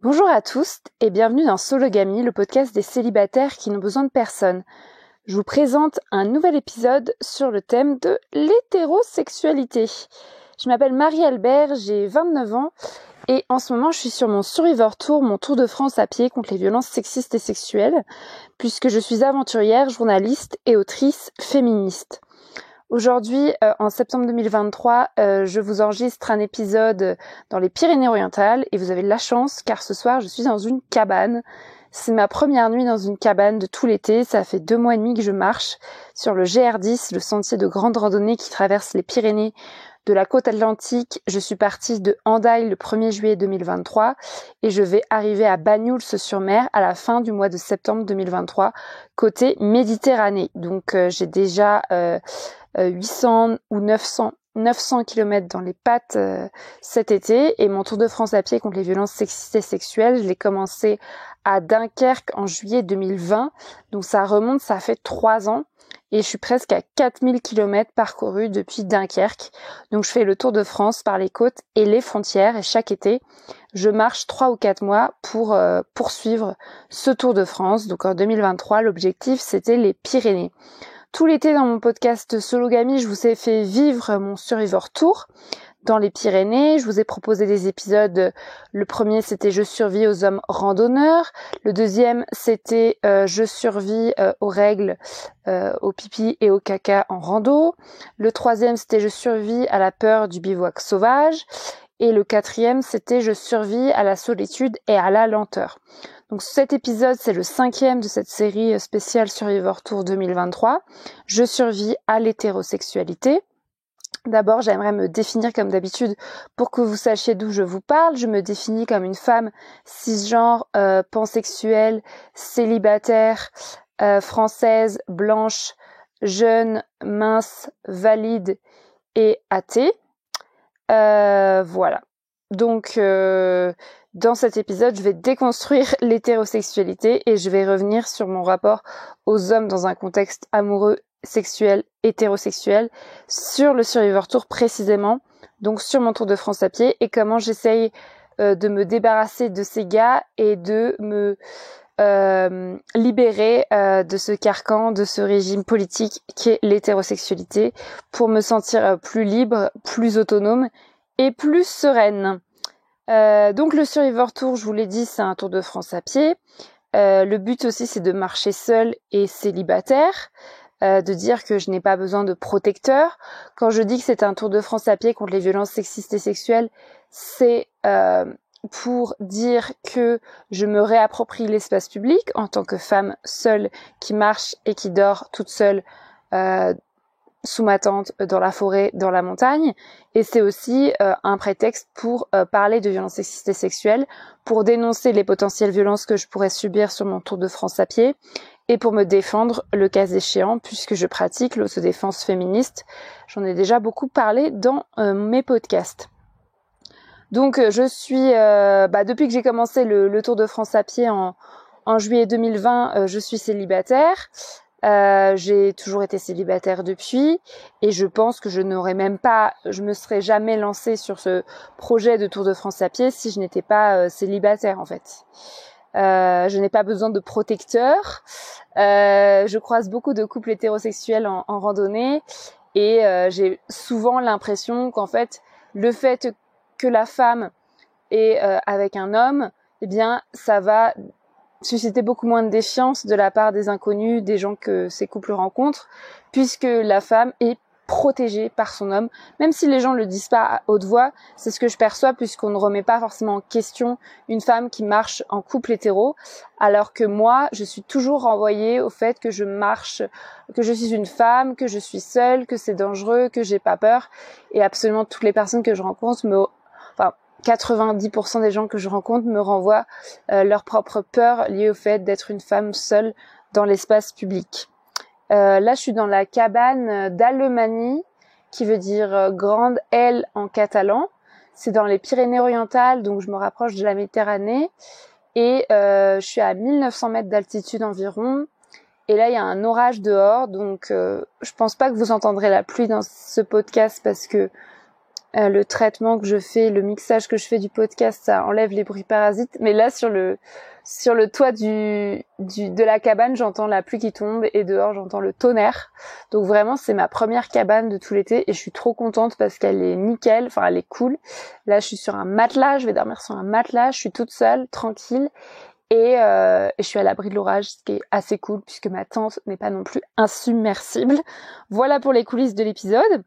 Bonjour à tous et bienvenue dans Sologamie, le podcast des célibataires qui n'ont besoin de personne. Je vous présente un nouvel épisode sur le thème de l'hétérosexualité. Je m'appelle Marie-Albert, j'ai 29 ans et en ce moment je suis sur mon Survivor Tour, mon tour de France à pied contre les violences sexistes et sexuelles, puisque je suis aventurière, journaliste et autrice féministe. Aujourd'hui, en septembre 2023, je vous enregistre un épisode dans les Pyrénées-Orientales et vous avez de la chance car ce soir, je suis dans une cabane. C'est ma première nuit dans une cabane de tout l'été. Ça fait 2 mois et demi que je marche sur le GR10, le sentier de grande randonnée qui traverse les Pyrénées de la côte atlantique. Je suis partie de Hendaye le 1er juillet 2023 et je vais arriver à Banyuls-sur-Mer à la fin du mois de septembre 2023, côté Méditerranée. Donc j'ai déjà 800 ou 900 km dans les pattes cet été, et mon tour de France à pied contre les violences sexistes et sexuelles, je l'ai commencé à Dunkerque en juillet 2020, donc ça remonte, ça fait 3 ans, et je suis presque à 4000 km parcourus depuis Dunkerque. Donc je fais le tour de France par les côtes et les frontières, et chaque été, je marche 3 ou 4 mois pour poursuivre ce tour de France. Donc en 2023, l'objectif, c'était les Pyrénées. Tout l'été dans mon podcast Sologamie, je vous ai fait vivre mon Survivor Tour dans les Pyrénées. Je vous ai proposé des épisodes. Le premier, c'était Je survis aux hommes randonneurs. Le deuxième, c'était Je survis aux règles, au pipi et au caca en rando. Le troisième, c'était Je survis à la peur du bivouac sauvage. Et le quatrième, c'était Je survis à la solitude et à la lenteur. Donc cet épisode, c'est le 5e de cette série spéciale Survivor Tour 2023. Je survis à l'hétérosexualité. D'abord, j'aimerais me définir comme d'habitude pour que vous sachiez d'où je vous parle. Je me définis comme une femme cisgenre, pansexuelle, célibataire, française, blanche, jeune, mince, valide et athée. Voilà. Donc, dans cet épisode, je vais déconstruire l'hétérosexualité et je vais revenir sur mon rapport aux hommes dans un contexte amoureux, sexuel, hétérosexuel, sur le Survivor Tour précisément, donc sur mon Tour de France à pied, et comment j'essaye de me débarrasser de ces gars et de me libérer de ce carcan, de ce régime politique qui est l'hétérosexualité, pour me sentir plus libre, plus autonome et plus sereine. Donc le Survivor Tour, je vous l'ai dit, c'est un Tour de France à pied. Le but aussi, c'est de marcher seul et célibataire, de dire que je n'ai pas besoin de protecteur. Quand je dis que c'est un Tour de France à pied contre les violences sexistes et sexuelles, c'est pour dire que je me réapproprie l'espace public en tant que femme seule qui marche et qui dort toute seule sous ma tente, dans la forêt, dans la montagne. Et c'est aussi un prétexte pour parler de violences sexistes et sexuelles, pour dénoncer les potentielles violences que je pourrais subir sur mon Tour de France à pied, et pour me défendre le cas échéant, puisque je pratique l'autodéfense féministe. J'en ai déjà beaucoup parlé dans mes podcasts. Donc je suis, depuis que j'ai commencé le Tour de France à pied en juillet 2020, je suis célibataire. J'ai toujours été célibataire depuis, et je pense que je me serais jamais lancée sur ce projet de Tour de France à pied si je n'étais pas célibataire en fait. Je n'ai pas besoin de protecteur. Je croise beaucoup de couples hétérosexuels en randonnée, et j'ai souvent l'impression qu'en fait, le fait que la femme est avec un homme, eh bien, ça va susciter beaucoup moins de défiance de la part des inconnus, des gens que ces couples rencontrent, puisque la femme est protégée par son homme, même si les gens le disent pas à haute voix. C'est ce que je perçois, puisqu'on ne remet pas forcément en question une femme qui marche en couple hétéro, alors que moi, je suis toujours renvoyée au fait que je marche, que je suis une femme, que je suis seule, que c'est dangereux, que j'ai pas peur, et absolument toutes les personnes que je rencontre 90% des gens que je rencontre me renvoient leur propre peur liée au fait d'être une femme seule dans l'espace public. Là, je suis dans la cabane d'Alemany, qui veut dire grande aile en catalan. C'est dans les Pyrénées-Orientales, donc je me rapproche de la Méditerranée. Et je suis à 1900 mètres d'altitude environ. Et là, il y a un orage dehors, donc je pense pas que vous entendrez la pluie dans ce podcast, parce que le traitement que je fais, le mixage que je fais du podcast, ça enlève les bruits parasites. Mais là, sur le toit de la cabane, j'entends la pluie qui tombe et dehors, j'entends le tonnerre. Donc vraiment, c'est ma première cabane de tout l'été et je suis trop contente parce qu'elle est nickel, enfin elle est cool. Là, je suis sur un matelas, je vais dormir sur un matelas, je suis toute seule, tranquille. Et je suis à l'abri de l'orage, ce qui est assez cool puisque ma tente n'est pas non plus insubmersible. Voilà pour les coulisses de l'épisode.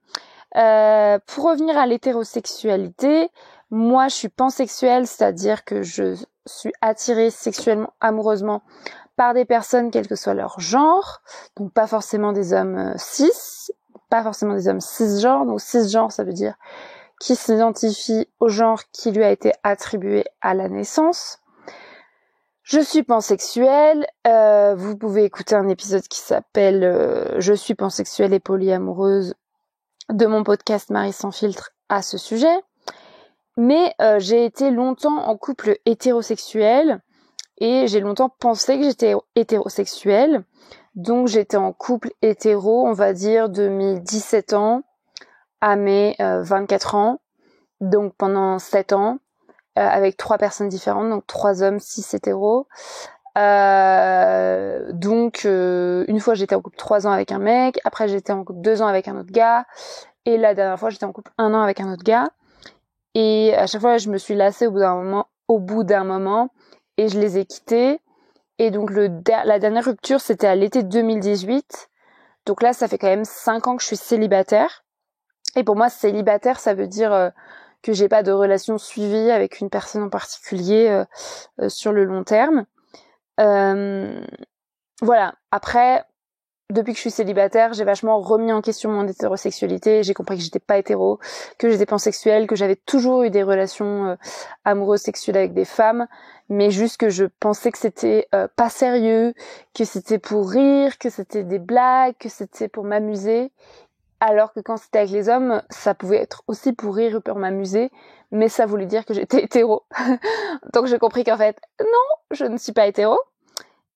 Pour revenir à l'hétérosexualité, moi je suis pansexuelle, c'est-à-dire que je suis attirée sexuellement, amoureusement par des personnes quel que soit leur genre, donc pas forcément des hommes cis, pas forcément des hommes cisgenres. Donc cisgenre, ça veut dire qui s'identifie au genre qui lui a été attribué à la naissance. Je suis pansexuelle, vous pouvez écouter un épisode qui s'appelle Je suis pansexuelle et polyamoureuse de mon podcast Marie sans filtre à ce sujet. Mais j'ai été longtemps en couple hétérosexuel et j'ai longtemps pensé que j'étais hétérosexuelle. Donc j'étais en couple hétéro, on va dire de mes 17 ans à mes 24 ans, donc pendant 7 ans, avec 3 personnes différentes, donc 3 hommes, 6 hétéros. Donc une fois j'étais en couple 3 ans avec un mec, après j'étais en couple 2 ans avec un autre gars, et la dernière fois j'étais en couple 1 an avec un autre gars. Et à chaque fois je me suis lassée au bout d'un moment et je les ai quittés. Et donc la dernière rupture c'était à l'été 2018. Donc là ça fait quand même 5 ans que je suis célibataire. Et pour moi célibataire ça veut dire que j'ai pas de relation suivie avec une personne en particulier sur le long terme. Voilà. Après, depuis que je suis célibataire, j'ai vachement remis en question mon hétérosexualité. J'ai compris que j'étais pas hétéro, que j'étais pansexuelle, que j'avais toujours eu des relations amoureuses sexuelles avec des femmes, mais juste que je pensais que c'était pas sérieux, que c'était pour rire, que c'était des blagues, que c'était pour m'amuser. Alors que quand c'était avec les hommes, ça pouvait être aussi pour rire ou pour m'amuser, mais ça voulait dire que j'étais hétéro. Donc j'ai compris qu'en fait, non, je ne suis pas hétéro.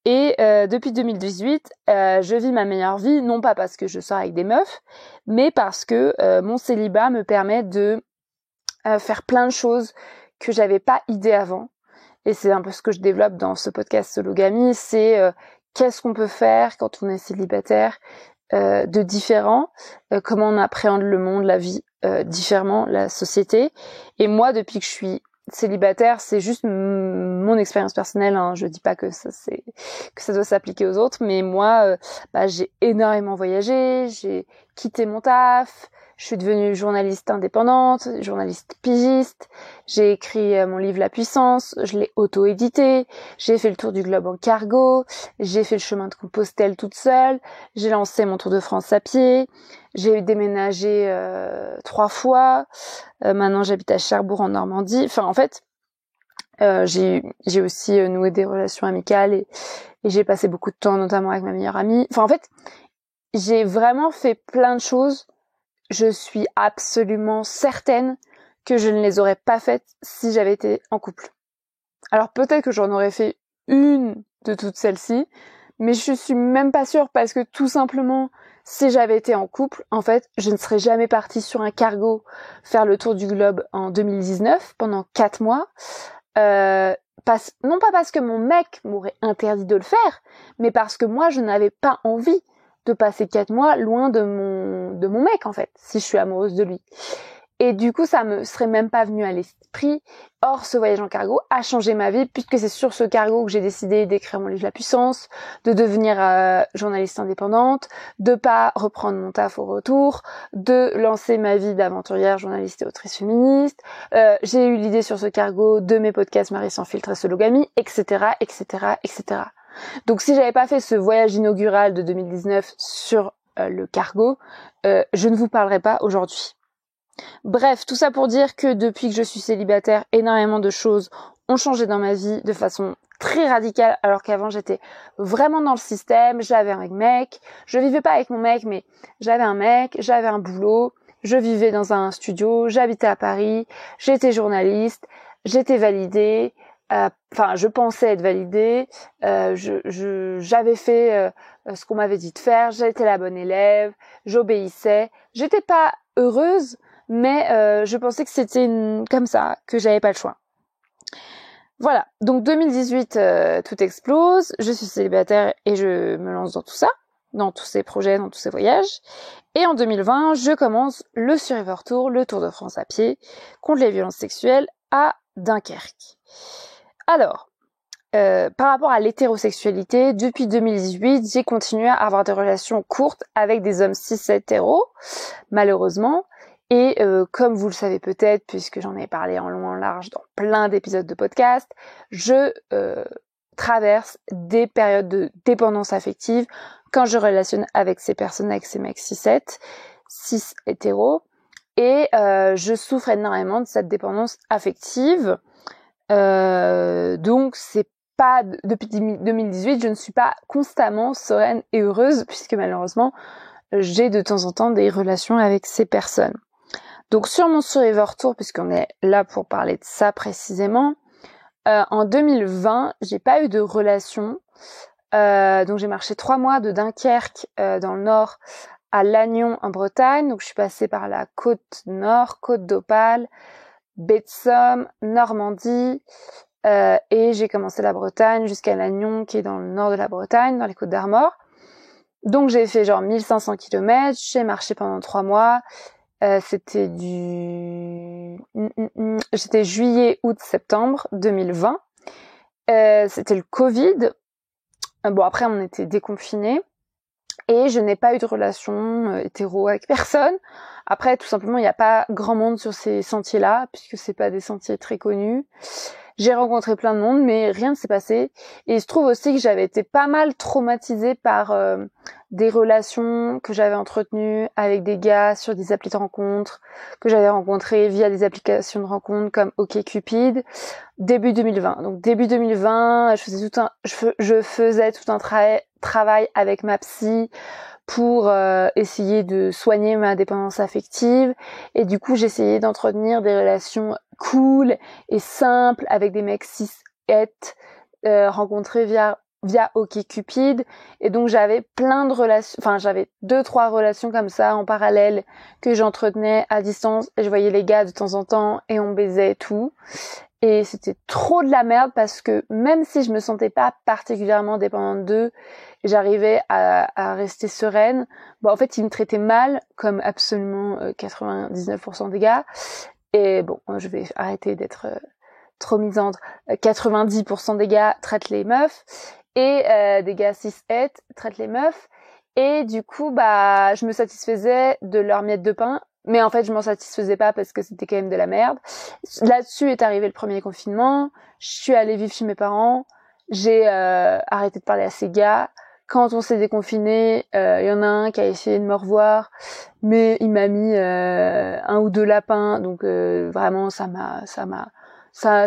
Et depuis 2018, je vis ma meilleure vie, non pas parce que je sors avec des meufs, mais parce que mon célibat me permet de faire plein de choses que j'avais pas idée avant. Et c'est un peu ce que je développe dans ce podcast Sologamy, c'est qu'est-ce qu'on peut faire quand on est célibataire de différent, comment on appréhende le monde, la vie différemment, la société. Et moi, depuis que je suis célibataire, c'est juste mon expérience personnelle, hein. Je dis pas que ça doit s'appliquer aux autres, mais moi j'ai énormément voyagé, j'ai quitté mon taf, je suis devenue journaliste indépendante, journaliste pigiste, j'ai écrit mon livre La Puissance, je l'ai auto-édité, j'ai fait le tour du globe en cargo, j'ai fait le chemin de Compostelle toute seule, j'ai lancé mon Tour de France à pied, j'ai déménagé 3 fois, maintenant j'habite à Cherbourg en Normandie. Enfin en fait, j'ai aussi noué des relations amicales et j'ai passé beaucoup de temps notamment avec ma meilleure amie. Enfin en fait, j'ai vraiment fait plein de choses. Je suis absolument certaine que je ne les aurais pas faites si j'avais été en couple. Alors peut-être que j'en aurais fait une de toutes celles-ci, mais je suis même pas sûre parce que tout simplement, si j'avais été en couple, en fait, je ne serais jamais partie sur un cargo faire le tour du globe en 2019 pendant 4 mois. Non pas parce que mon mec m'aurait interdit de le faire, mais parce que moi, je n'avais pas envie de passer 4 mois loin de mon mec, en fait, si je suis amoureuse de lui. Et du coup, ça me serait même pas venu à l'esprit. Or, ce voyage en cargo a changé ma vie, puisque c'est sur ce cargo que j'ai décidé d'écrire mon livre La Puissance, de devenir journaliste indépendante, de pas reprendre mon taf au retour, de lancer ma vie d'aventurière, journaliste et autrice féministe. J'ai eu l'idée sur ce cargo de mes podcasts Marie sans filtre et Sologamy, etc., etc., etc. Donc, si j'avais pas fait ce voyage inaugural de 2019 sur le cargo, je ne vous parlerai pas aujourd'hui. Bref, tout ça pour dire que depuis que je suis célibataire, énormément de choses ont changé dans ma vie de façon très radicale, alors qu'avant j'étais vraiment dans le système, j'avais un mec, je vivais pas avec mon mec, mais j'avais un mec, j'avais un boulot, je vivais dans un studio, j'habitais à Paris, j'étais journaliste, j'étais validée, je pensais être validée, j'avais fait ce qu'on m'avait dit de faire, j'étais la bonne élève, j'obéissais, j'étais pas heureuse, mais je pensais que c'était comme ça, que j'avais pas le choix. Voilà, donc 2018, tout explose, je suis célibataire et je me lance dans tout ça, dans tous ces projets, dans tous ces voyages. Et en 2020, je commence le Survivor Tour, le Tour de France à pied, contre les violences sexuelles à Dunkerque. Alors, par rapport à l'hétérosexualité, depuis 2018, j'ai continué à avoir des relations courtes avec des hommes cis hétéros, malheureusement. Et comme vous le savez peut-être, puisque j'en ai parlé en long en large dans plein d'épisodes de podcast, je traverse des périodes de dépendance affective quand je relationne avec ces personnes, avec ces mecs cis hétéros. Et je souffre énormément de cette dépendance affective. Donc c'est pas depuis 2018, je ne suis pas constamment sereine et heureuse, puisque malheureusement j'ai de temps en temps des relations avec ces personnes. Donc sur mon Survivor Tour, puisqu'on est là pour parler de ça précisément, en 2020, j'ai pas eu de relation. Donc j'ai marché 3 mois de Dunkerque dans le nord à Lannion en Bretagne. Donc je suis passée par la côte nord, côte d'Opale, baie de Somme, Normandie, et j'ai commencé la Bretagne jusqu'à Lannion qui est dans le nord de la Bretagne, dans les Côtes d'Armor. Donc j'ai fait genre 1500 km, j'ai marché pendant 3 mois. C'était juillet, août, septembre 2020. C'était le Covid. Bon, après, on était déconfinés. Et je n'ai pas eu de relation hétéro avec personne. Après, tout simplement, il n'y a pas grand monde sur ces sentiers-là, puisque c'est pas des sentiers très connus. J'ai rencontré plein de monde, mais rien ne s'est passé. Et il se trouve aussi que j'avais été pas mal traumatisée par des relations que j'avais entretenues avec des gars sur des applis de rencontres, que j'avais rencontrés via des applications de rencontres comme OkCupid, début 2020. Donc début 2020, je faisais tout un travail avec ma psy pour essayer de soigner ma dépendance affective, et du coup j'essayais d'entretenir des relations cool et simples avec des mecs cis rencontrés via OkCupid. Et donc j'avais plein de relations, enfin j'avais 2-3 relations comme ça en parallèle que j'entretenais à distance, et je voyais les gars de temps en temps et on baisait et tout. Et c'était trop de la merde, parce que même si je me sentais pas particulièrement dépendante d'eux, j'arrivais à rester sereine. Bon, en fait, ils me traitaient mal, comme absolument 99% des gars. Et bon, je vais arrêter d'être trop misandre. 90% des gars traitent les meufs, et des gars cis-het traitent les meufs. Et du coup, bah, je me satisfaisais de leurs miettes de pain. Mais en fait, je m'en satisfaisais pas, parce que c'était quand même de la merde. Là-dessus est arrivé le premier confinement. Je suis allée vivre chez mes parents. J'ai arrêté de parler à ces gars. Quand on s'est déconfiné, y en a un qui a essayé de me revoir, mais il m'a mis 1 ou 2 lapins. Donc vraiment, ça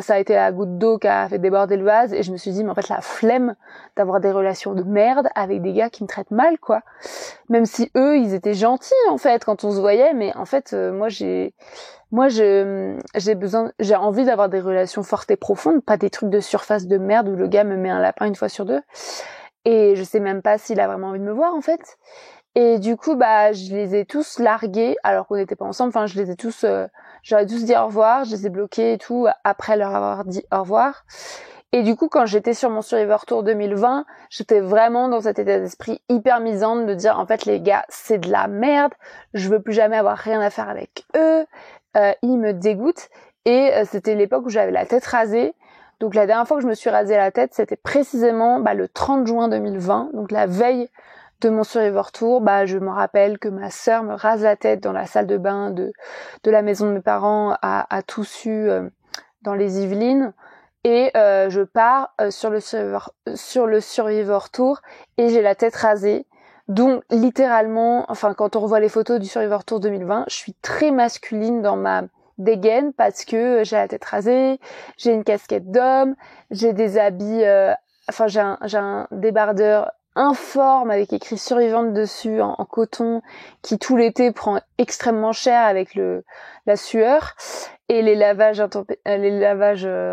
a été la goutte d'eau qui a fait déborder le vase. Et je me suis dit, mais en fait, la flemme d'avoir des relations de merde avec des gars qui me traitent mal, quoi. Même si eux, ils étaient gentils, en fait, quand on se voyait. Mais en fait, j'ai envie d'avoir des relations fortes et profondes, pas des trucs de surface de merde où le gars me met un lapin 1 fois sur 2. Et je sais même pas s'il a vraiment envie de me voir, en fait. Et du coup, bah, je les ai tous largués, alors qu'on n'était pas ensemble. Enfin, j'aurais tous dit au revoir, je les ai bloqués et tout, après leur avoir dit au revoir. Et du coup, quand j'étais sur mon Survivor Tour 2020, j'étais vraiment dans cet état d'esprit hyper misant de dire, en fait, les gars, c'est de la merde, je veux plus jamais avoir rien à faire avec eux, ils me dégoûtent. Et c'était l'époque où j'avais la tête rasée. Donc la dernière fois que je me suis rasé la tête, c'était précisément le 30 juin 2020, donc la veille de mon Survivor Tour. Je me rappelle que ma sœur me rase la tête dans la salle de bain de la maison de mes parents à Toussus, dans les Yvelines. Et je pars sur le Survivor Tour, et j'ai la tête rasée. Donc littéralement, enfin quand on revoit les photos du Survivor Tour 2020, je suis très masculine dans ma dégaine, parce que j'ai la tête rasée, j'ai une casquette d'homme, j'ai des habits, j'ai un débardeur informe avec écrit survivante dessus en coton, qui tout l'été prend extrêmement cher avec la sueur et les lavages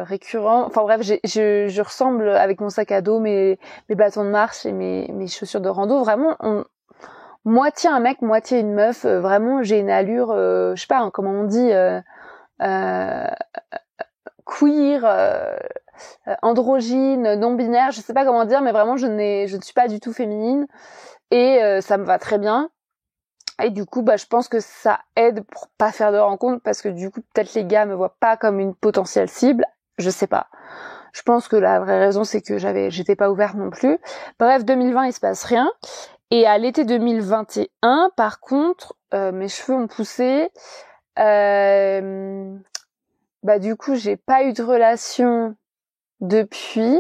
récurrents. Enfin bref, je ressemble avec mon sac à dos, mes bâtons de marche et mes chaussures de rando. Vraiment, moitié un mec, moitié une meuf. Vraiment, j'ai une allure, je sais pas, hein, comment on dit, queer, androgyne, non-binaire, je sais pas comment dire, mais vraiment, je ne suis pas du tout féminine. Et ça me va très bien. Et du coup, je pense que ça aide pour pas faire de rencontres, parce que du coup, peut-être les gars me voient pas comme une potentielle cible. Je sais pas. Je pense que la vraie raison, c'est que j'étais pas ouverte non plus. Bref, 2020, il se passe rien. Et à l'été 2021, par contre, mes cheveux ont poussé. Du coup, j'ai pas eu de relation depuis,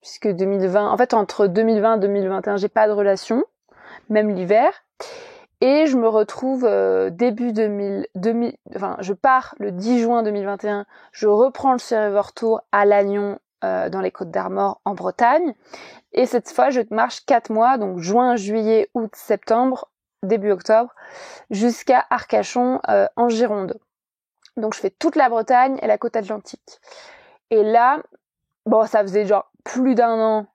puisque 2020, en fait, entre 2020 et 2021, j'ai pas de relation, même l'hiver. Et je me retrouve je pars le 10 juin 2021, je reprends le Survivor Tour à Lannion, dans les Côtes d'Armor en Bretagne. Et cette fois, je marche 4 mois, donc juin, juillet, août, septembre, début octobre, jusqu'à Arcachon, en Gironde. Donc je fais toute la Bretagne et la côte atlantique. Et là, ça faisait genre plus d'un an,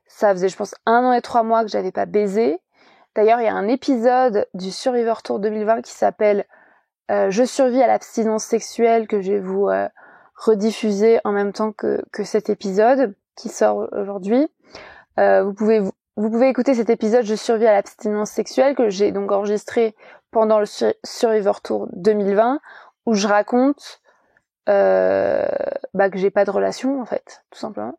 ça faisait je pense 1 an et 3 mois que j'avais pas baisé. D'ailleurs, il y a un épisode du Survivor Tour 2020 qui s'appelle Je survis à l'abstinence sexuelle, que je vais vous rediffuser en même temps que cet épisode qui sort aujourd'hui. Vous pouvez écouter cet épisode Je survis à l'abstinence sexuelle, que j'ai donc enregistré pendant le Survivor Tour 2020, où je raconte que j'ai pas de relation, en fait, tout simplement,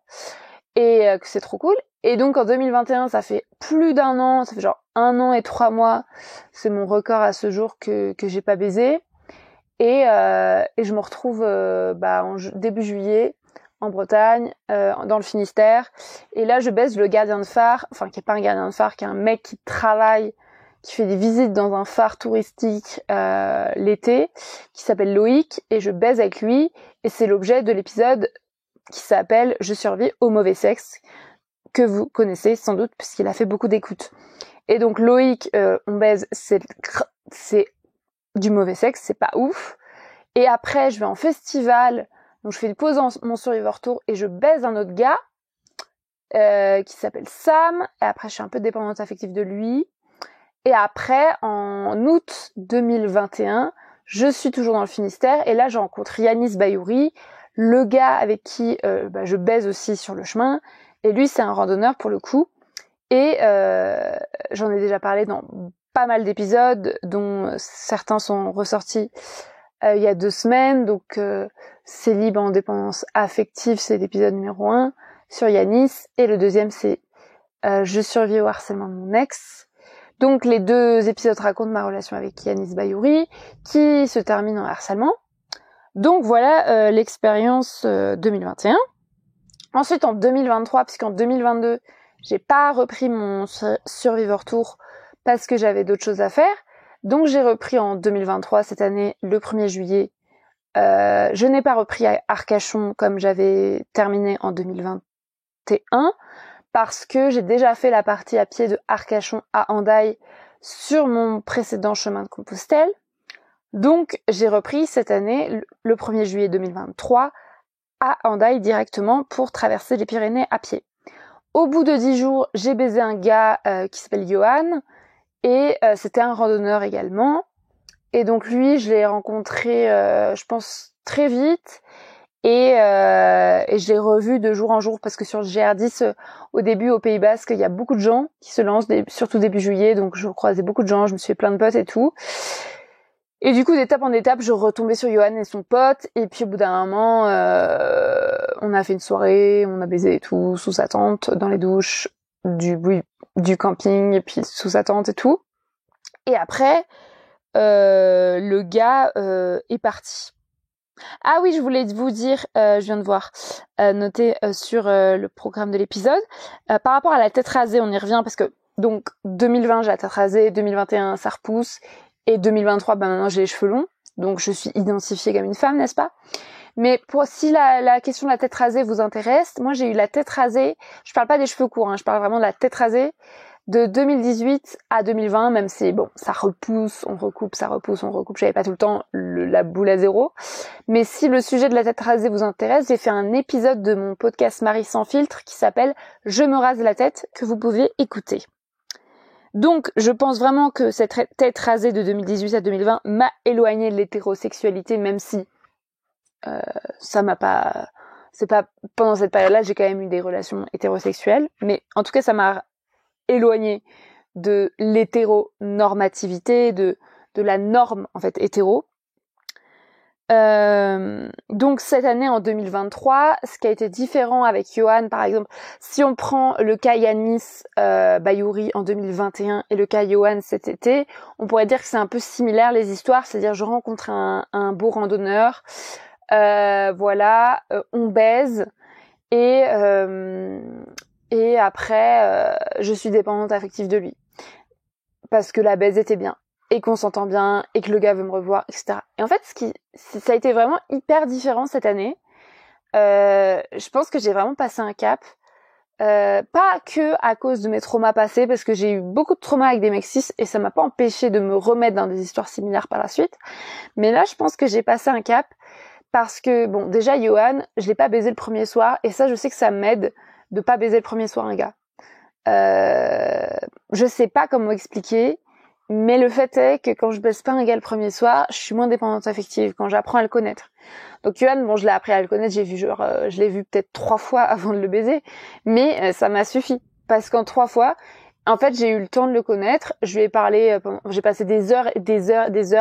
et que c'est trop cool. Et donc en 2021, ça fait plus d'un an, ça fait genre 1 an et 3 mois, c'est mon record à ce jour que j'ai pas baisé. Et je me retrouve début juillet en Bretagne, dans le Finistère. Et là, je baise le gardien de phare, enfin qui est pas un gardien de phare, qui est un mec qui travaille, qui fait des visites dans un phare touristique l'été, qui s'appelle Loïc, et je baise avec lui. Et c'est l'objet de l'épisode qui s'appelle Je survis au mauvais sexe, que vous connaissez sans doute puisqu'il a fait beaucoup d'écoutes. Et donc Loïc, on baise, c'est du mauvais sexe, c'est pas ouf. Et après, je vais en festival, donc je fais une pause dans mon Survivor Tour et je baise un autre gars qui s'appelle Sam. Et après, je suis un peu dépendante affective de lui. Et après, en août 2021, je suis toujours dans le Finistère et là, je rencontre Yanis Bayouri, le gars avec qui je baise aussi sur le chemin. Et lui, c'est un randonneur pour le coup. Et j'en ai déjà parlé dans pas mal d'épisodes, dont certains sont ressortis il y a 2 semaines. Donc, c'est libre en dépendance affective, c'est l'épisode numéro 1 sur Yanis. Et le deuxième, c'est Je survis au harcèlement de mon ex. Donc, les 2 épisodes racontent ma relation avec Yanis Bayouri, qui se termine en harcèlement. Donc, voilà l'expérience 2021. Ensuite, en 2023, puisqu'en 2022, j'ai pas repris mon Survivor Tour parce que j'avais d'autres choses à faire. Donc, j'ai repris en 2023, cette année, le 1er juillet. Je n'ai pas repris à Arcachon comme j'avais terminé en 2021 parce que j'ai déjà fait la partie à pied de Arcachon à Hendaye sur mon précédent chemin de Compostelle. Donc, j'ai repris cette année, le 1er juillet 2023, à Hendaye directement pour traverser les Pyrénées à pied. Au bout de 10 jours, j'ai baisé un gars qui s'appelle Johan et c'était un randonneur également. Et donc lui, je l'ai rencontré, je pense, très vite et je l'ai revu de jour en jour parce que sur le GR10, au début au Pays Basque, il y a beaucoup de gens qui se lancent, surtout début juillet, donc je croisais beaucoup de gens, je me suis fait plein de potes et tout. Et du coup, d'étape en étape, je retombais sur Johan et son pote. Et puis, au bout d'un moment, on a fait une soirée, on a baisé et tout, sous sa tente, dans les douches du camping, et puis sous sa tente et tout. Et après, le gars est parti. Ah oui, je voulais vous dire, je viens de voir, noter sur le programme de l'épisode, par rapport à la tête rasée, on y revient parce que, donc, 2020, j'ai la tête rasée, 2021, ça repousse. Et 2023, maintenant j'ai les cheveux longs, donc je suis identifiée comme une femme, n'est-ce pas? Mais si la question de la tête rasée vous intéresse, moi j'ai eu la tête rasée, je parle pas des cheveux courts, je parle vraiment de la tête rasée de 2018 à 2020, même si bon, ça repousse, on recoupe, ça repousse, on recoupe, j'avais pas tout le temps la boule à zéro. Mais si le sujet de la tête rasée vous intéresse, j'ai fait un épisode de mon podcast Marie sans filtre qui s'appelle Je me rase la tête, que vous pouvez écouter. Donc, je pense vraiment que cette tête rasée de 2018 à 2020 m'a éloignée de l'hétérosexualité, même si ça m'a pas... C'est pas pendant cette période-là, j'ai quand même eu des relations hétérosexuelles, mais en tout cas, ça m'a éloignée de l'hétéronormativité, de la norme en fait hétéro. Donc cette année en 2023, ce qui a été différent avec Yoann, par exemple, si on prend le cas Yanis Bayouri en 2021 et le cas Yoann cet été, on pourrait dire que c'est un peu similaire les histoires, c'est-à-dire je rencontre un beau randonneur, on baise et après je suis dépendante affective de lui parce que la baise était bien et qu'on s'entend bien et que le gars veut me revoir, etc. Et en fait, ça a été vraiment hyper différent cette année. Je pense que j'ai vraiment passé un cap. Pas que à cause de mes traumas passés, parce que j'ai eu beaucoup de traumas avec des mecs cis et ça m'a pas empêché de me remettre dans des histoires similaires par la suite. Mais là, je pense que j'ai passé un cap parce que, bon, déjà, Yoann, je l'ai pas baisé le premier soir et ça, je sais que ça m'aide de pas baiser le premier soir un gars. Je sais pas comment expliquer, mais le fait est que quand je baisse pas un gars le premier soir, je suis moins dépendante affective quand j'apprends à le connaître. Donc Yoann, bon, je l'ai appris à le connaître, je l'ai vu peut-être 3 fois avant de le baiser, mais ça m'a suffi parce qu'en 3 fois, en fait, j'ai eu le temps de le connaître. Je lui ai parlé, j'ai passé des heures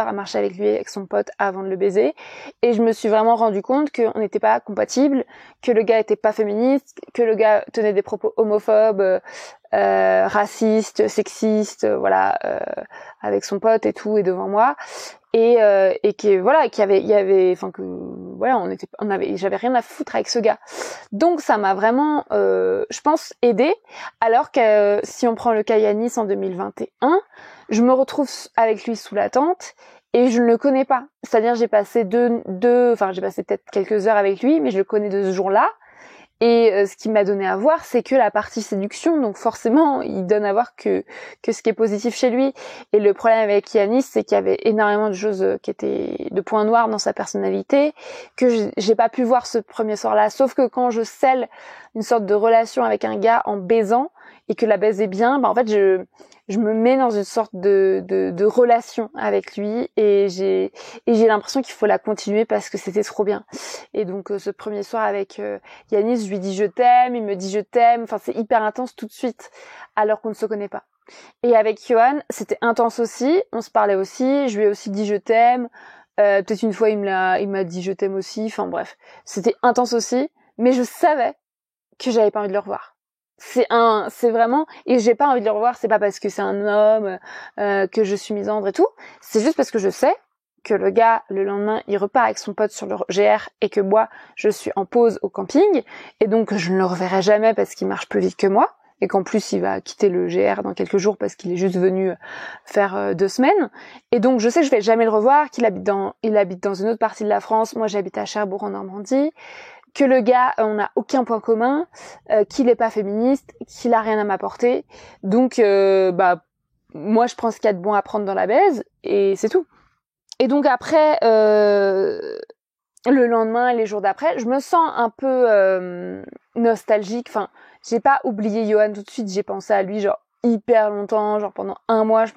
à marcher avec lui, avec son pote, avant de le baiser. Et je me suis vraiment rendu compte qu'on n'était pas compatibles, que le gars était pas féministe, que le gars tenait des propos homophobes, racistes, sexistes, avec son pote et tout, et devant moi. Et que voilà, j'avais rien à foutre avec ce gars. Donc ça m'a vraiment, je pense, aidé. Alors que si on prend le cas Yanis en 2021, je me retrouve avec lui sous la tente et je ne le connais pas. C'est-à-dire j'ai passé j'ai passé peut-être quelques heures avec lui, mais je le connais de ce jour-là. Et ce qui m'a donné à voir, c'est que la partie séduction, donc forcément, il donne à voir que ce qui est positif chez lui. Et le problème avec Yanis, c'est qu'il y avait énormément de choses qui étaient de points noirs dans sa personnalité, que j'ai pas pu voir ce premier soir-là. Sauf que quand je scelle une sorte de relation avec un gars en baisant, et que la baise est bien, en fait, je me mets dans une sorte de relation avec lui et j'ai l'impression qu'il faut la continuer parce que c'était trop bien. Et donc ce premier soir avec Yanis, je lui dis je t'aime, il me dit je t'aime, enfin c'est hyper intense tout de suite alors qu'on ne se connaît pas. Et avec Yoann, c'était intense aussi, on se parlait aussi, je lui ai aussi dit je t'aime, peut-être une fois il m'a dit je t'aime aussi, enfin bref, c'était intense aussi, mais je savais que j'avais pas envie de le revoir. C'est vraiment, et j'ai pas envie de le revoir, c'est pas parce que c'est un homme, que je suis misandre et tout, c'est juste parce que je sais que le gars, le lendemain, il repart avec son pote sur le GR et que moi, je suis en pause au camping, et donc je ne le reverrai jamais parce qu'il marche plus vite que moi, et qu'en plus il va quitter le GR dans quelques jours parce qu'il est juste venu faire 2 semaines, et donc je sais que je vais jamais le revoir, qu'il habite dans une autre partie de la France, moi j'habite à Cherbourg en Normandie, que le gars, on n'a aucun point commun, qu'il est pas féministe, qu'il a rien à m'apporter. Donc, moi, je prends ce qu'il y a de bon à prendre dans la baise, et c'est tout. Et donc après, le lendemain et les jours d'après, je me sens un peu nostalgique. Enfin, j'ai pas oublié Yoann tout de suite, j'ai pensé à lui, genre, hyper longtemps, genre pendant 1 mois, je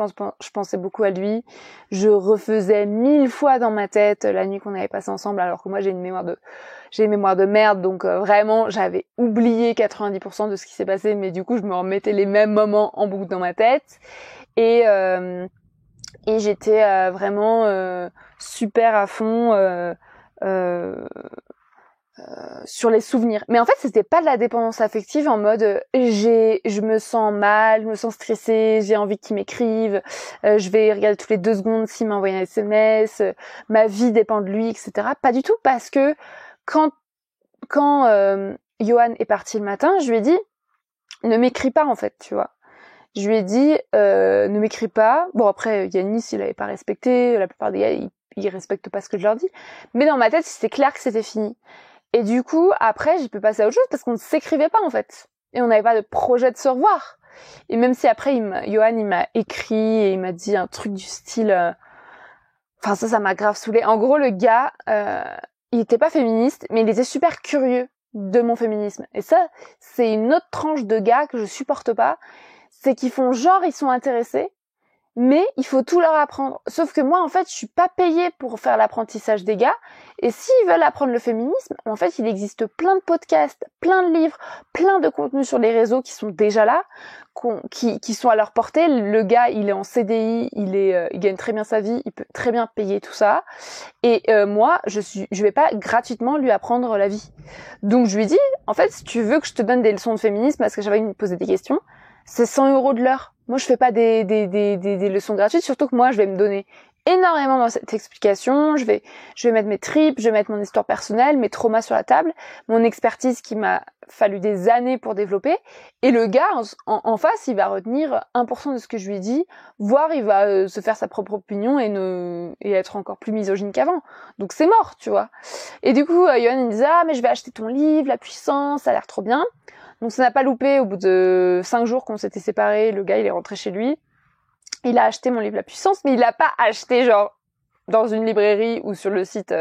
pensais beaucoup à lui. Je refaisais 1000 fois dans ma tête la nuit qu'on avait passée ensemble, alors que moi j'ai une mémoire de merde, donc vraiment j'avais oublié 90% de ce qui s'est passé, mais du coup je me remettais les mêmes moments en boucle dans ma tête, et j'étais vraiment super à fond sur les souvenirs. Mais en fait, c'était pas de la dépendance affective en mode je me sens mal, je me sens stressée, j'ai envie qu'il m'écrive, je vais regarder toutes les 2 secondes s'il m'a envoyé un SMS, ma vie dépend de lui, etc. Pas du tout, parce que quand Yoann est parti le matin, je lui ai dit ne m'écris pas en fait, tu vois. Je lui ai dit ne m'écris pas. Bon après Yanis il avait pas respecté, la plupart des gars ils respectent pas ce que je leur dis, mais dans ma tête c'était clair que c'était fini. Et du coup, après, j'ai pu passer à autre chose parce qu'on ne s'écrivait pas, en fait. Et on n'avait pas de projet de se revoir. Et même si après, Yoann, il m'a écrit et il m'a dit un truc du style... Enfin, ça m'a grave saoulée. En gros, le gars, il était pas féministe, mais il était super curieux de mon féminisme. Et ça, c'est une autre tranche de gars que je supporte pas. c'est qu'ils font genre ils sont intéressés, mais il faut tout leur apprendre. Sauf que moi, en fait, je suis pas payée pour faire l'apprentissage des gars. Et s'ils veulent apprendre le féminisme, en fait, il existe plein de podcasts, plein de livres, plein de contenus sur les réseaux qui sont déjà là, qui sont à leur portée. Le gars, il est en CDI, il gagne très bien sa vie, il peut très bien payer tout ça. Et moi, je vais pas gratuitement lui apprendre la vie. Donc je lui dis, en fait, si tu veux que je te donne des leçons de féminisme, parce que j'avais me poser des questions, c'est 100 € de l'heure. Moi, je fais pas des leçons gratuites, surtout que moi, je vais me donner énormément dans cette explication. Je vais mettre mes tripes, je vais mettre mon histoire personnelle, mes traumas sur la table, mon expertise qui m'a fallu des années pour développer. Et le gars, en face, il va retenir 1% de ce que je lui dis, voire il va se faire sa propre opinion et être encore plus misogyne qu'avant. Donc c'est mort, tu vois. Et du coup, Yoann, il me disait, ah, mais je vais acheter ton livre, La Puissance, ça a l'air trop bien. Donc ça n'a pas loupé, au bout de 5 jours qu'on s'était séparés, le gars il est rentré chez lui, il a acheté mon livre La Puissance, mais il l'a pas acheté genre dans une librairie ou sur le site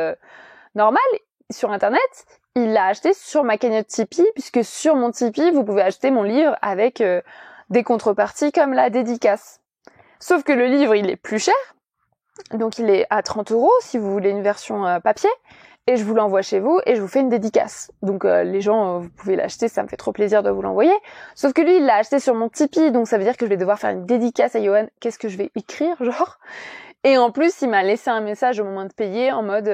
normal, sur internet, il l'a acheté sur ma cagnotte Tipeee, puisque sur mon Tipeee vous pouvez acheter mon livre avec des contreparties comme la dédicace. Sauf que le livre il est plus cher, donc il est à 30 € si vous voulez une version papier, et je vous l'envoie chez vous et je vous fais une dédicace. Donc les gens, vous pouvez l'acheter, ça me fait trop plaisir de vous l'envoyer. Sauf que lui, il l'a acheté sur mon Tipeee, donc ça veut dire que je vais devoir faire une dédicace à Yoann. Qu'est-ce que je vais écrire, genre? Et en plus, il m'a laissé un message au moment de payer en mode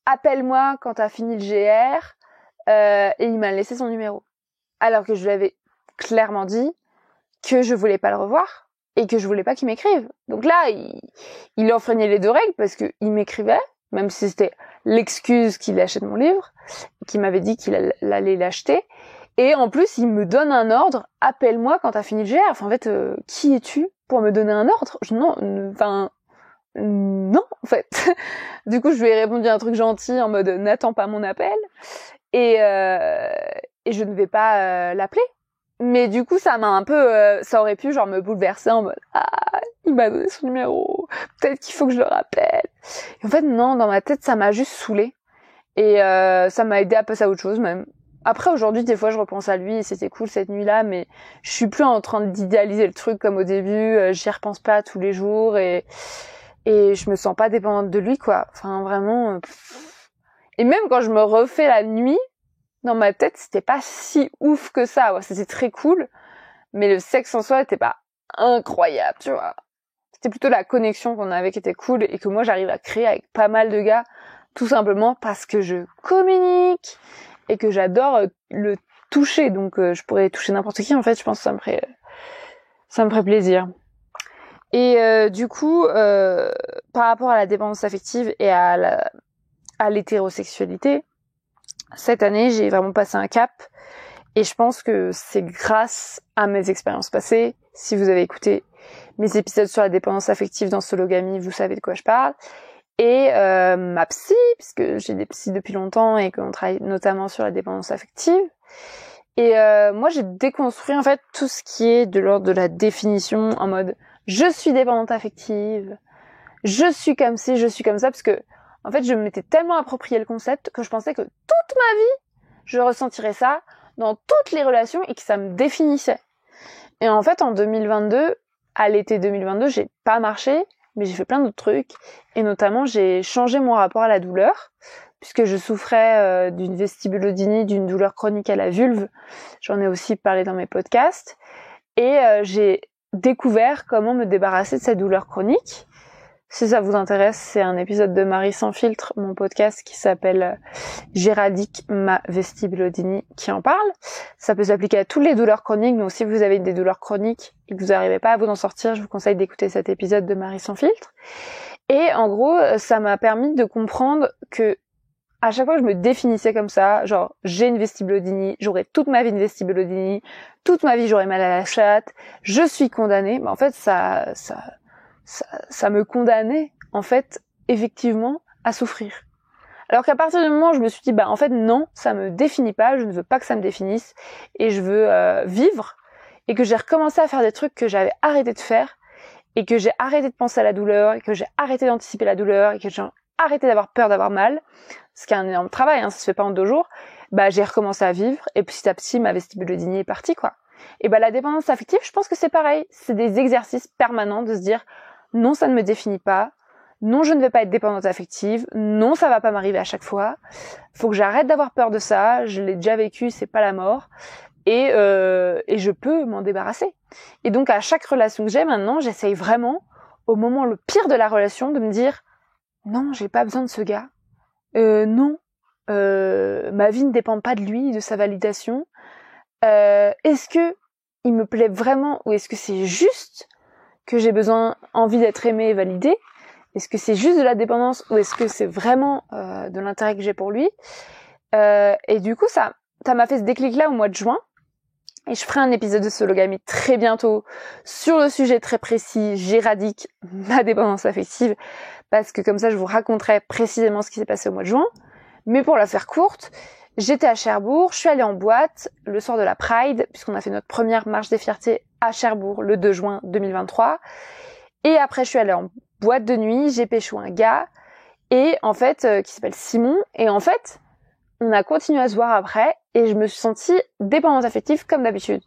appelle-moi quand t'as fini le GR, et il m'a laissé son numéro. Alors que je lui avais clairement dit que je voulais pas le revoir et que je voulais pas qu'il m'écrive. Donc là, il enfreignait les deux règles parce que il m'écrivait, même si c'était l'excuse qu'il achète mon livre, qu'il m'avait dit qu'il allait l'acheter. Et en plus, il me donne un ordre, appelle-moi quand t'as fini le GR. Enfin, en fait, qui es-tu pour me donner un ordre? Non, en fait. Du coup, je lui ai répondu un truc gentil en mode, n'attends pas mon appel. Et je ne vais pas l'appeler. Mais du coup, ça m'a un peu, ça aurait pu genre me bouleverser en mode, ah, il m'a donné son numéro, peut-être qu'il faut que je le rappelle. Et en fait, non, dans ma tête, ça m'a juste saoulée. Et ça m'a aidé à passer à autre chose même. Après, aujourd'hui, des fois, je repense à lui et c'était cool cette nuit-là, mais je suis plus en train d'idéaliser le truc comme au début, j'y repense pas tous les jours et je me sens pas dépendante de lui, quoi. Enfin, vraiment. Et même quand je me refais la nuit, dans ma tête, c'était pas si ouf que ça. Ouais, c'était très cool, mais le sexe en soi était pas incroyable, tu vois. C'était plutôt la connexion qu'on avait qui était cool et que moi j'arrive à créer avec pas mal de gars, tout simplement parce que je communique et que j'adore le toucher. Donc je pourrais toucher n'importe qui, en fait, je pense que ça me ferait plaisir. Et du coup, par rapport à la dépendance affective et à l'hétérosexualité, cette année, j'ai vraiment passé un cap et je pense que c'est grâce à mes expériences passées. Si vous avez écouté mes épisodes sur la dépendance affective dans Sologamy, vous savez de quoi je parle. Et ma psy, puisque j'ai des psys depuis longtemps et qu'on travaille notamment sur la dépendance affective. Et moi, j'ai déconstruit en fait tout ce qui est de l'ordre de la définition en mode je suis dépendante affective, je suis comme ci, je suis comme ça, parce que en fait, je m'étais tellement approprié le concept que je pensais que toute ma vie, je ressentirais ça dans toutes les relations et que ça me définissait. Et en fait, en 2022, à l'été 2022, j'ai pas marché, mais j'ai fait plein d'autres trucs. Et notamment, j'ai changé mon rapport à la douleur, puisque je souffrais d'une vestibulodynie, d'une douleur chronique à la vulve. J'en ai aussi parlé dans mes podcasts. Et j'ai découvert comment me débarrasser de cette douleur chronique. Si ça vous intéresse, c'est un épisode de Marie sans filtre, mon podcast qui s'appelle J'éradique ma vestibulodynie, qui en parle. Ça peut s'appliquer à toutes les douleurs chroniques, donc si vous avez des douleurs chroniques et que vous n'arrivez pas à vous en sortir, je vous conseille d'écouter cet épisode de Marie sans filtre. Et en gros, ça m'a permis de comprendre que à chaque fois que je me définissais comme ça, genre j'ai une vestibulodynie, j'aurai toute ma vie une vestibulodynie, toute ma vie j'aurai mal à la chatte, je suis condamnée, mais en fait ça me condamnait, en fait, effectivement, à souffrir. Alors qu'à partir du moment où je me suis dit, en fait, non, ça me définit pas, je ne veux pas que ça me définisse, et je veux vivre, et que j'ai recommencé à faire des trucs que j'avais arrêté de faire, et que j'ai arrêté de penser à la douleur, et que j'ai arrêté d'anticiper la douleur, et que j'ai arrêté d'avoir peur d'avoir mal, ce qui est un énorme travail, ça se fait pas en 2 jours, j'ai recommencé à vivre, et petit à petit, ma vestibulodynie est partie, quoi. Et la dépendance affective, je pense que c'est pareil. C'est des exercices permanents de se dire non, ça ne me définit pas. Non, je ne vais pas être dépendante affective. Non, ça va pas m'arriver à chaque fois. Faut que j'arrête d'avoir peur de ça. Je l'ai déjà vécu, c'est pas la mort. Et je peux m'en débarrasser. Et donc, à chaque relation que j'ai maintenant, j'essaye vraiment, au moment le pire de la relation, de me dire non, j'ai pas besoin de ce gars. Non, ma vie ne dépend pas de lui, de sa validation. Est-ce que il me plaît vraiment ou est-ce que c'est juste que j'ai envie d'être aimée et validée? Est-ce que c'est juste de la dépendance ou est-ce que c'est vraiment de l'intérêt que j'ai pour lui? Et du coup, ça m'a fait ce déclic-là au mois de juin. Et je ferai un épisode de Sologamie très bientôt sur le sujet très précis, j'éradique ma dépendance affective, parce que comme ça, je vous raconterai précisément ce qui s'est passé au mois de juin. Mais pour la faire courte, j'étais à Cherbourg, je suis allée en boîte le soir de la Pride, puisqu'on a fait notre première marche des fiertés à Cherbourg le 2 juin 2023. Et après, je suis allée en boîte de nuit, j'ai pécho un gars, et en fait, qui s'appelle Simon, et en fait, on a continué à se voir après, et je me suis sentie dépendante affective comme d'habitude.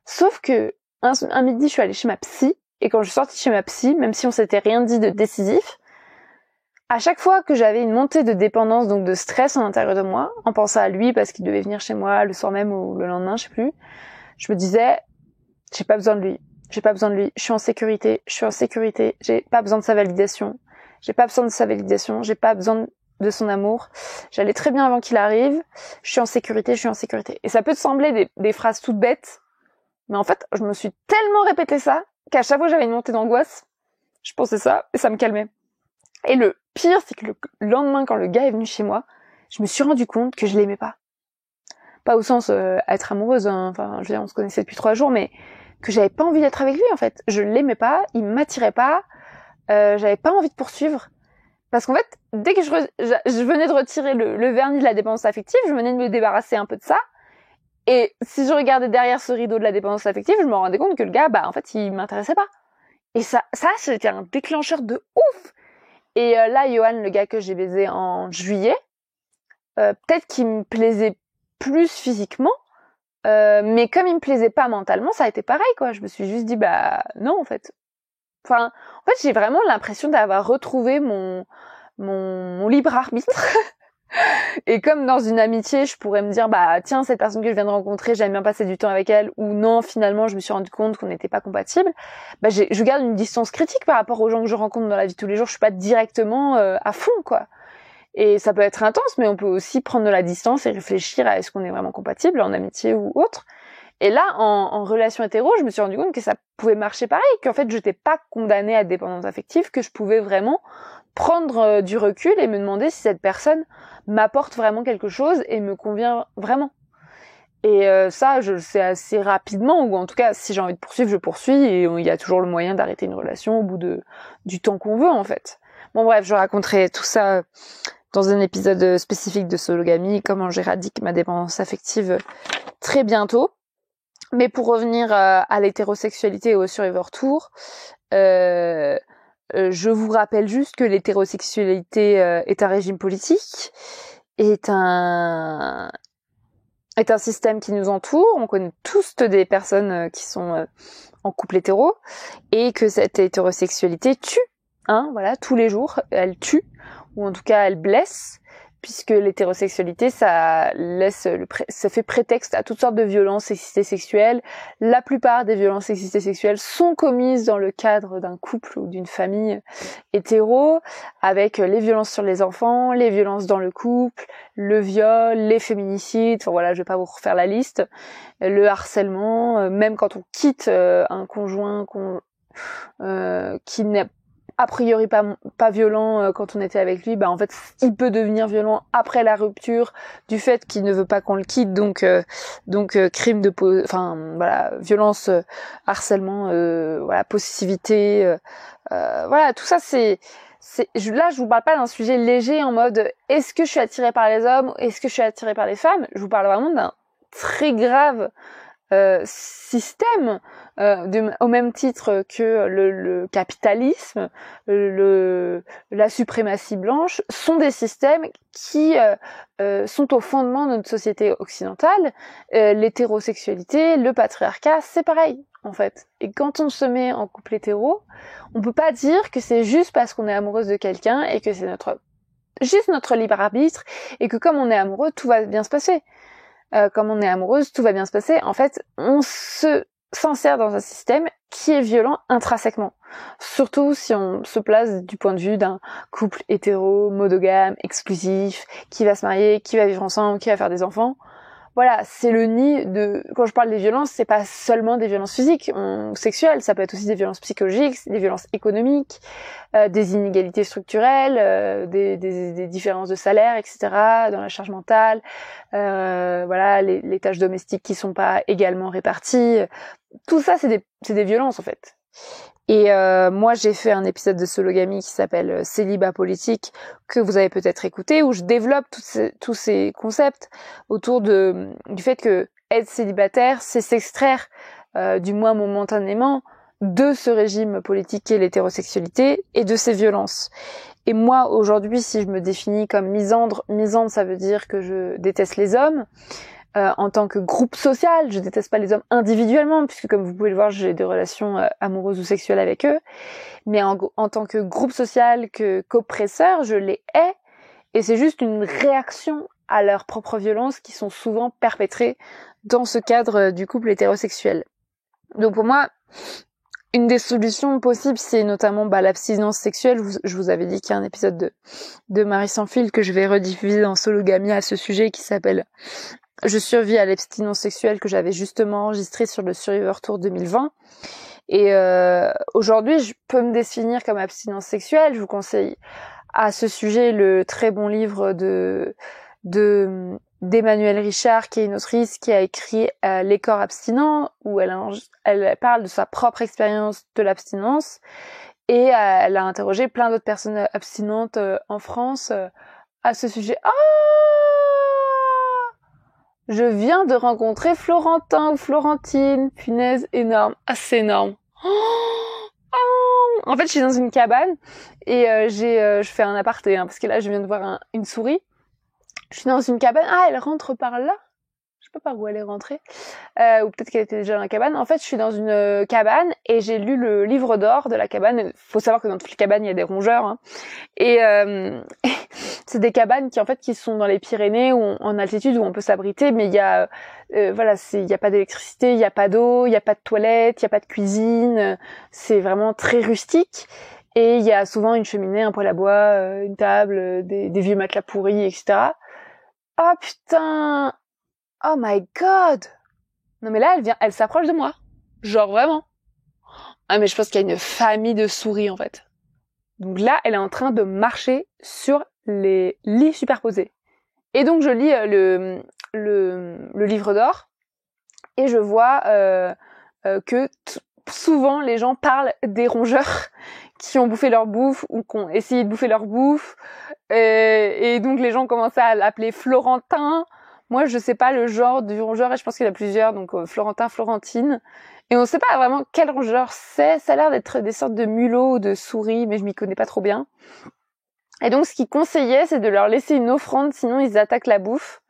Sauf que, un midi, je suis allée chez ma psy, et quand je suis sortie chez ma psy, même si on s'était rien dit de décisif, à chaque fois que j'avais une montée de dépendance, donc de stress en l'intérieur de moi, en pensant à lui parce qu'il devait venir chez moi le soir même ou le lendemain, je sais plus, je me disais, j'ai pas besoin de lui, je suis en sécurité, j'ai pas besoin de sa validation, j'ai pas besoin de son amour, j'allais très bien avant qu'il arrive, je suis en sécurité. Et ça peut te sembler des phrases toutes bêtes, mais en fait, je me suis tellement répété ça, qu'à chaque fois que j'avais une montée d'angoisse, je pensais ça, et ça me calmait. Et le pire, c'est que le lendemain, quand le gars est venu chez moi, je me suis rendu compte que je l'aimais pas. Pas au sens être amoureuse, hein. Enfin, je veux dire, on se connaissait depuis 3 jours, mais que j'avais pas envie d'être avec lui, en fait. Je l'aimais pas, il m'attirait pas, j'avais pas envie de poursuivre. Parce qu'en fait, dès que je venais de retirer le vernis de la dépendance affective, je venais de me débarrasser un peu de ça. Et si je regardais derrière ce rideau de la dépendance affective, je me rendais compte que le gars, en fait, il m'intéressait pas. Et ça, c'était un déclencheur de ouf. Et là, Johan, le gars que j'ai baisé en juillet, peut-être qu'il me plaisait plus physiquement, mais comme il me plaisait pas mentalement, ça a été pareil, quoi. Je me suis juste dit, non, en fait. Enfin, en fait, j'ai vraiment l'impression d'avoir retrouvé mon libre arbitre. Et comme dans une amitié, je pourrais me dire, tiens, cette personne que je viens de rencontrer, j'aime bien passer du temps avec elle, ou non, finalement, je me suis rendu compte qu'on n'était pas compatibles. Je garde une distance critique par rapport aux gens que je rencontre dans la vie de tous les jours. Je suis pas directement à fond, quoi. Et ça peut être intense, mais on peut aussi prendre de la distance et réfléchir à est-ce qu'on est vraiment compatible en amitié ou autre. Et là, en relation hétéro, je me suis rendu compte que ça pouvait marcher pareil, qu'en fait, je n'étais pas condamnée à dépendance affective, que je pouvais vraiment prendre du recul et me demander si cette personne m'apporte vraiment quelque chose et me convient vraiment. Et ça, je le sais assez rapidement, ou en tout cas, si j'ai envie de poursuivre, je poursuis, et il y a toujours le moyen d'arrêter une relation au bout du temps qu'on veut, en fait. Bon bref, je raconterai tout ça dans un épisode spécifique de Sologamie, comment j'éradique ma dépendance affective très bientôt. Mais pour revenir à l'hétérosexualité et au Survivor Tour, je vous rappelle juste que l'hétérosexualité est un régime politique, est un système qui nous entoure. On connaît tous des personnes qui sont en couple hétéro, et que cette hétérosexualité tue, voilà, tous les jours, elle tue, ou en tout cas elle blesse, puisque l'hétérosexualité, ça fait prétexte à toutes sortes de violences sexistes et sexuelles. La plupart des violences sexistes et sexuelles sont commises dans le cadre d'un couple ou d'une famille hétéro, avec les violences sur les enfants, les violences dans le couple, le viol, les féminicides, enfin voilà, je vais pas vous refaire la liste, le harcèlement, même quand on quitte un conjoint qui n'est a priori pas violent quand on était avec lui, en fait il peut devenir violent après la rupture du fait qu'il ne veut pas qu'on le quitte, donc crime de violence, harcèlement, possessivité, voilà, tout ça là je vous parle pas d'un sujet léger en mode est-ce que je suis attirée par les hommes, est-ce que je suis attirée par les femmes, je vous parle vraiment d'un très grave systèmes, au même titre que le capitalisme, la suprématie blanche, sont des systèmes qui sont au fondement de notre société occidentale. L'hétérosexualité, le patriarcat, c'est pareil en fait. Et quand on se met en couple hétéro, on peut pas dire que c'est juste parce qu'on est amoureuse de quelqu'un et que c'est juste notre libre arbitre et que comme on est amoureux, tout va bien se passer. Comme on est amoureuse, tout va bien se passer. En fait, on s'insère dans un système qui est violent intrinsèquement. Surtout si on se place du point de vue d'un couple hétéro, monogame, exclusif, qui va se marier, qui va vivre ensemble, qui va faire des enfants. Voilà, c'est le nid de... Quand je parle des violences, c'est pas seulement des violences physiques, sexuelles, ça peut être aussi des violences psychologiques, des violences économiques, des inégalités structurelles, des différences de salaire, etc., dans la charge mentale, voilà, les tâches domestiques qui sont pas également réparties. Tout ça, c'est des violences, en fait. Et moi, j'ai fait un épisode de Sologamie qui s'appelle Célibat politique, que vous avez peut-être écouté, où je développe tous ces concepts autour du fait que être célibataire, c'est s'extraire, du moins momentanément, de ce régime politique qu'est l'hétérosexualité et de ses violences. Et moi, aujourd'hui, si je me définis comme misandre, ça veut dire que je déteste les hommes. En tant que groupe social, je déteste pas les hommes individuellement, puisque comme vous pouvez le voir, j'ai des relations amoureuses ou sexuelles avec eux. Mais en tant que groupe social, qu'oppresseur, je les hais. Et c'est juste une réaction à leurs propres violences qui sont souvent perpétrées dans ce cadre du couple hétérosexuel. Donc pour moi, une des solutions possibles, c'est notamment l'abstinence sexuelle. Je vous avais dit qu'il y a un épisode de Marie sans fil que je vais rediffuser dans Sologamie à ce sujet qui s'appelle Je survis à l'abstinence sexuelle, que j'avais justement enregistré sur le Survivor Tour 2020. Et aujourd'hui, je peux me définir comme abstinence sexuelle. Je vous conseille à ce sujet le très bon livre d'Emmanuelle Richard, qui est une autrice qui a écrit Les corps abstinents, où elle parle de sa propre expérience de l'abstinence. Et elle a interrogé plein d'autres personnes abstinentes en France à ce sujet. Je viens de rencontrer Florentin ou Florentine. Punaise, énorme. Ah, c'est énorme. En fait, je suis dans une cabane et je fais un aparté, parce que là, je viens de voir une souris. Je suis dans une cabane. Ah, elle rentre par là. Je sais pas par où elle est rentrée. Ou peut-être qu'elle était déjà dans la cabane. En fait, je suis dans une cabane et j'ai lu le livre d'or de la cabane. Faut savoir que dans toutes les cabanes, il y a des rongeurs. Et c'est des cabanes qui sont dans les Pyrénées, en altitude, où on peut s'abriter, mais il y a il y a pas d'électricité, il y a pas d'eau, il y a pas de toilette, il y a pas de cuisine. C'est vraiment très rustique. Et il y a souvent une cheminée, un poêle à bois, une table, des vieux matelas pourris, etc. Oh putain! Oh my god! Non mais là, elle s'approche de moi. Genre vraiment. Ah mais je pense qu'il y a une famille de souris en fait. Donc là, elle est en train de marcher sur les lits superposés. Et donc je lis le livre d'or et je vois que souvent les gens parlent des rongeurs qui ont bouffé leur bouffe ou qui ont essayé de bouffer leur bouffe. Et donc les gens commencent à l'appeler Florentin. Moi, je sais pas le genre du rongeur et je pense qu'il y en a plusieurs, donc Florentin, Florentine. Et on sait pas vraiment quel rongeur c'est. Ça a l'air d'être des sortes de mulots ou de souris, mais je m'y connais pas trop bien. Et donc, ce qu'ils conseillaient, c'est de leur laisser une offrande, sinon ils attaquent la bouffe.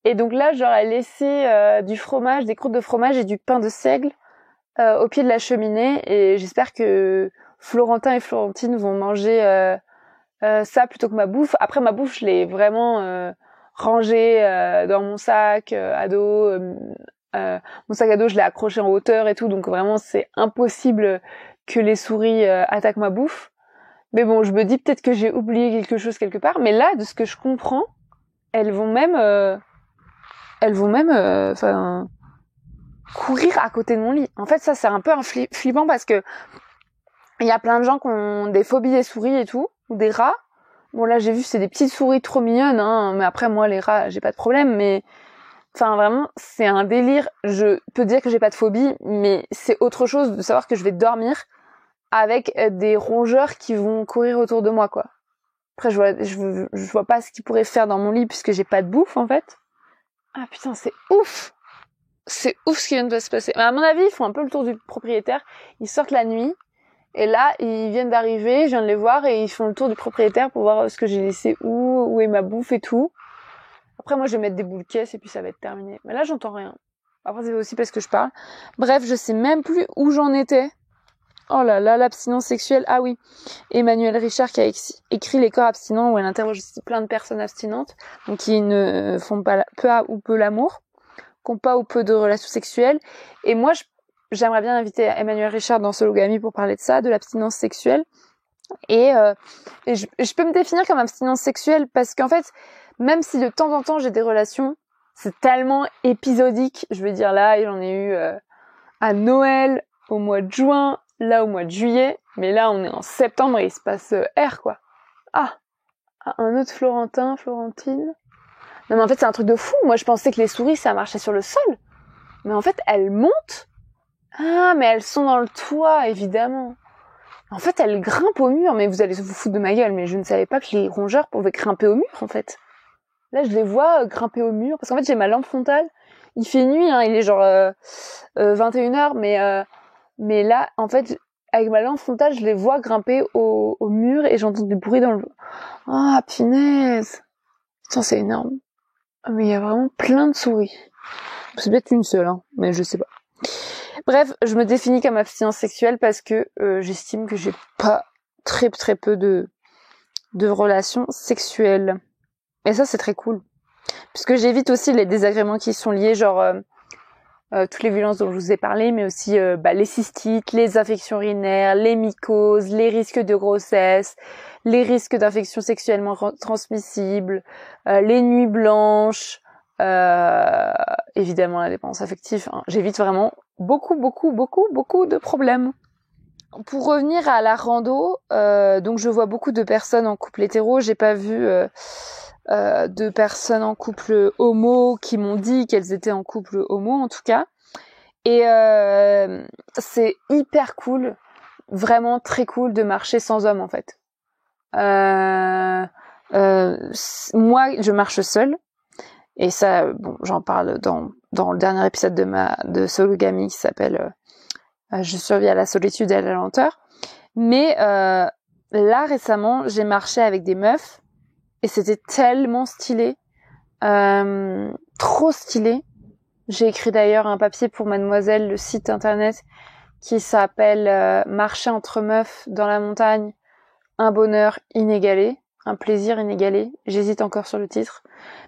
Et donc là, je leur ai laissé du fromage, des croûtes de fromage et du pain de seigle au pied de la cheminée. Et j'espère que Florentin et Florentine vont manger ça plutôt que ma bouffe. Après, ma bouffe, je l'ai vraiment rangée dans mon sac à dos. Mon sac à dos, je l'ai accroché en hauteur et tout. Donc vraiment, c'est impossible que les souris attaquent ma bouffe. Mais bon, je me dis peut-être que j'ai oublié quelque chose quelque part. Mais là, de ce que je comprends, elles vont même courir à côté de mon lit. En fait, ça, c'est un peu flippant parce que il y a plein de gens qui ont des phobies des souris et tout, ou des rats. Bon, là, j'ai vu, c'est des petites souris trop mignonnes, mais après, moi, les rats, j'ai pas de problème, mais enfin, vraiment, c'est un délire. Je peux dire que j'ai pas de phobie, mais c'est autre chose de savoir que je vais dormir avec des rongeurs qui vont courir autour de moi, quoi. Après, je vois pas ce qu'ils pourraient faire dans mon lit puisque j'ai pas de bouffe, en fait. Ah putain, c'est c'est ouf ce qui vient de se passer. Mais à mon avis, ils font un peu le tour du propriétaire. Ils sortent la nuit. Et là, ils viennent d'arriver, je viens de les voir et ils font le tour du propriétaire pour voir ce que j'ai laissé où est ma bouffe et tout. Après, moi, je vais mettre des boules caisses et puis ça va être terminé. Mais là, j'entends rien. Après, c'est aussi parce que je parle. Bref, je sais même plus où j'en étais. Oh là là, l'abstinence sexuelle. Ah oui. Emmanuel Richard qui a écrit Les corps abstinents où elle interroge plein de personnes abstinentes. Donc, qui ne font pas peu ou peu l'amour. Qui n'ont pas ou peu de relations sexuelles. Et moi, j'aimerais bien inviter Emmanuel Richard dans Sologamy pour parler de ça, de l'abstinence sexuelle. Et je peux me définir comme abstinence sexuelle parce qu'en fait, même si de temps en temps j'ai des relations, c'est tellement épisodique. Je veux dire, là, j'en ai eu à Noël, au mois de juin, là au mois de juillet. Mais là, on est en septembre et il se passe R, quoi. Ah, un autre Florentine. Non mais en fait, c'est un truc de fou. Moi, je pensais que les souris, ça marchait sur le sol. Mais en fait, elles montent. Ah, mais elles sont dans le toit, évidemment. En fait, elles grimpent au mur, mais vous allez vous foutre de ma gueule, mais je ne savais pas que les rongeurs pouvaient grimper au mur, en fait. Là, je les vois grimper au mur, parce qu'en fait, j'ai ma lampe frontale. Il fait nuit, hein, il est genre 21h, mais là, en fait, avec ma lampe frontale, je les vois grimper au mur et j'entends du bruit dans le... Ah, punaise. Putain, c'est énorme. Mais il y a vraiment plein de souris. C'est peut-être une seule, hein, mais je sais pas. Bref, je me définis comme abstinence sexuelle parce que j'estime que j'ai pas très peu de relations sexuelles. Et ça, c'est très cool. Puisque j'évite aussi les désagréments qui sont liés, genre toutes les violences dont je vous ai parlé, mais aussi les cystites, les infections urinaires, les mycoses, les risques de grossesse, les risques d'infections sexuellement transmissibles, les nuits blanches, évidemment la dépendance affective. Hein. J'évite vraiment beaucoup de problèmes. Pour revenir à la rando, donc je vois beaucoup de personnes en couple hétéro. J'ai pas vu de personnes en couple homo qui m'ont dit qu'elles étaient en couple homo en tout cas. Et c'est hyper cool, vraiment très cool de marcher sans homme en fait. Moi, je marche seule. Et ça, bon, j'en parle dans le dernier épisode de Sologamy qui s'appelle Je survis à la solitude et à la lenteur. Mais là, récemment, j'ai marché avec des meufs et c'était tellement stylé. Trop stylé. J'ai écrit d'ailleurs un papier pour Mademoiselle, le site internet, qui s'appelle Marcher entre meufs dans la montagne, un bonheur inégalé, un plaisir inégalé. J'hésite encore sur le titre.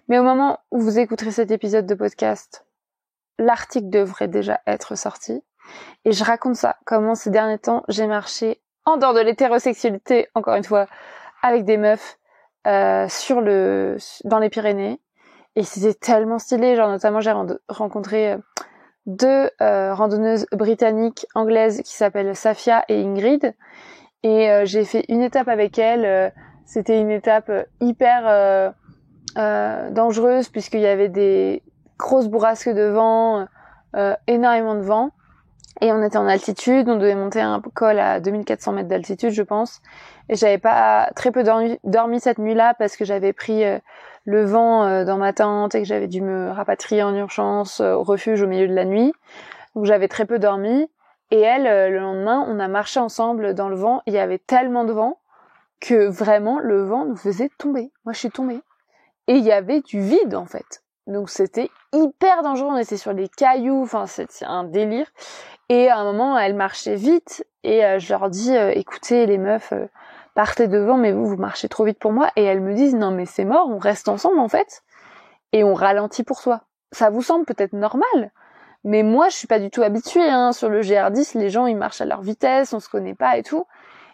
Mais au moment où vous écouterez cet épisode de podcast, l'article devrait déjà être sorti. Et je raconte ça, comment ces derniers temps, j'ai marché en dehors de l'hétérosexualité, encore une fois, avec des meufs dans les Pyrénées. Et c'était tellement stylé. Genre, notamment, j'ai rencontré deux randonneuses britanniques anglaises qui s'appellent Safia et Ingrid. Et j'ai fait une étape avec elles. C'était une étape hyper dangereuse puisqu'il y avait des grosses bourrasques de vent, énormément de vent. Et on était en altitude, on devait monter un col à 2400 mètres d'altitude, je pense. Et j'avais pas très peu dormi cette nuit-là parce que j'avais pris le vent dans ma tente et que j'avais dû me rapatrier en urgence au refuge au milieu de la nuit. Donc j'avais très peu dormi. Et elle, le lendemain, on a marché ensemble dans le vent. Il y avait tellement de vent que vraiment le vent nous faisait tomber. Moi, je suis tombée. Et il y avait du vide, en fait. Donc c'était hyper dangereux. On était sur les cailloux. Enfin, c'était un délire. Et à un moment, elles marchaient vite. Et je leur dis, écoutez, les meufs, partez devant, mais vous marchez trop vite pour moi. Et elles me disent, non, mais c'est mort, on reste ensemble, en fait. Et on ralentit pour toi. Ça vous semble peut-être normal. Mais moi, je suis pas du tout habituée, hein. Sur le GR10, les gens, ils marchent à leur vitesse, on se connaît pas et tout.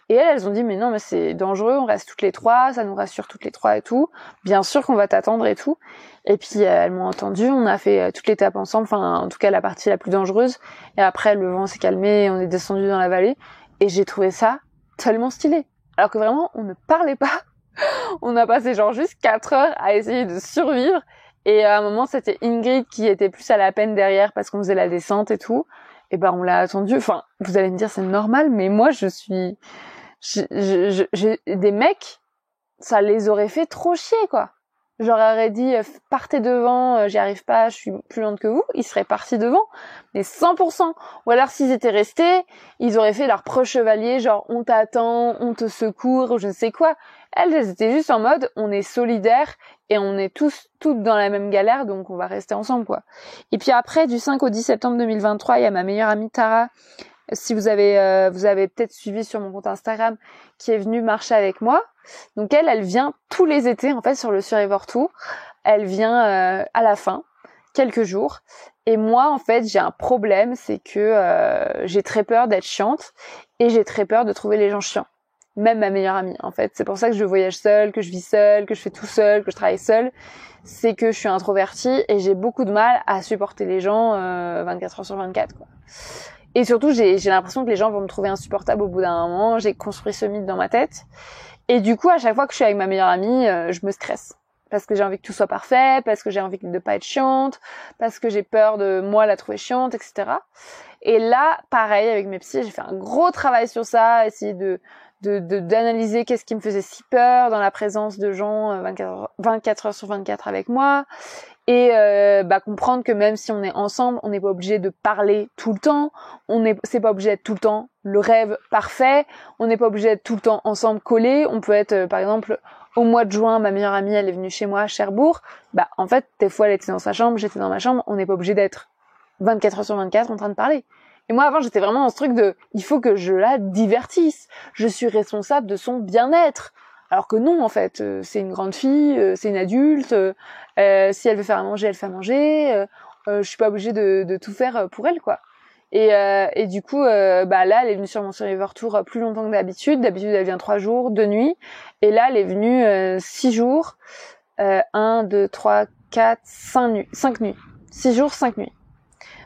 Et elles ont dit, mais non, mais c'est dangereux, on reste toutes les trois, ça nous rassure toutes les trois et tout. Bien sûr qu'on va t'attendre et tout. Et puis, elles m'ont entendu, on a fait toute l'étape ensemble, enfin, en tout cas, la partie la plus dangereuse. Et après, le vent s'est calmé, on est descendu dans la vallée. Et j'ai trouvé ça tellement stylé. Alors que vraiment, on ne parlait pas. On a passé genre juste 4 heures à essayer de survivre. Et à un moment, c'était Ingrid qui était plus à la peine derrière parce qu'on faisait la descente et tout. Et ben, on l'a attendu. Enfin, vous allez me dire, c'est normal, mais moi, j'ai des mecs, ça les aurait fait trop chier, quoi. J'aurais dit partez devant, j'y arrive pas, je suis plus lente que vous, ils seraient partis devant, mais 100%. Ou alors s'ils étaient restés, ils auraient fait leur preux chevalier, genre on t'attend, on te secourt, ou je ne sais quoi. Elles étaient juste en mode on est solidaires et on est toutes dans la même galère, donc on va rester ensemble quoi. Et puis après, du 5 au 10 septembre 2023, il y a ma meilleure amie Tara, si vous avez peut-être suivi sur mon compte Instagram, qui est venue marcher avec moi. Donc elle vient tous les étés en fait sur le Survivor Tour. Elle vient à la fin, quelques jours. Et moi en fait j'ai un problème, c'est que j'ai très peur d'être chiante et j'ai très peur de trouver les gens chiants. Même ma meilleure amie en fait. C'est pour ça que je voyage seule, que je vis seule, que je fais tout seul, que je travaille seule. C'est que je suis introvertie et j'ai beaucoup de mal à supporter les gens 24 heures sur 24 quoi. Et surtout, j'ai l'impression que les gens vont me trouver insupportable au bout d'un moment. J'ai construit ce mythe dans ma tête. Et du coup, à chaque fois que je suis avec ma meilleure amie, je me stresse. Parce que j'ai envie que tout soit parfait, parce que j'ai envie de pas être chiante, parce que j'ai peur de, moi, la trouver chiante, etc. Et là, pareil, avec mes psys, j'ai fait un gros travail sur ça, essayer d'analyser qu'est-ce qui me faisait si peur dans la présence de gens 24 heures sur 24 avec moi. Et comprendre que même si on est ensemble, on n'est pas obligé de parler tout le temps, c'est pas obligé d'être tout le temps le rêve parfait, on n'est pas obligé d'être tout le temps ensemble collés, on peut être par exemple au mois de juin, ma meilleure amie elle est venue chez moi à Cherbourg, en fait des fois elle était dans sa chambre, j'étais dans ma chambre, on n'est pas obligé d'être 24 heures sur 24 en train de parler. Et moi avant j'étais vraiment dans ce truc de il faut que je la divertisse, je suis responsable de son bien-être. Alors que non, en fait, c'est une grande fille, c'est une adulte. Si elle veut faire à manger, elle fait à manger. Je suis pas obligée de tout faire pour elle, quoi. Et du coup, là, elle est venue sur mon Survivor Tour plus longtemps que d'habitude. D'habitude, elle vient 3 jours, 2 nuits. Et là, elle est venue 6 jours. 1, 2, 3, 4, 5 nuits. 5 nuits. 6 jours, 5 nuits.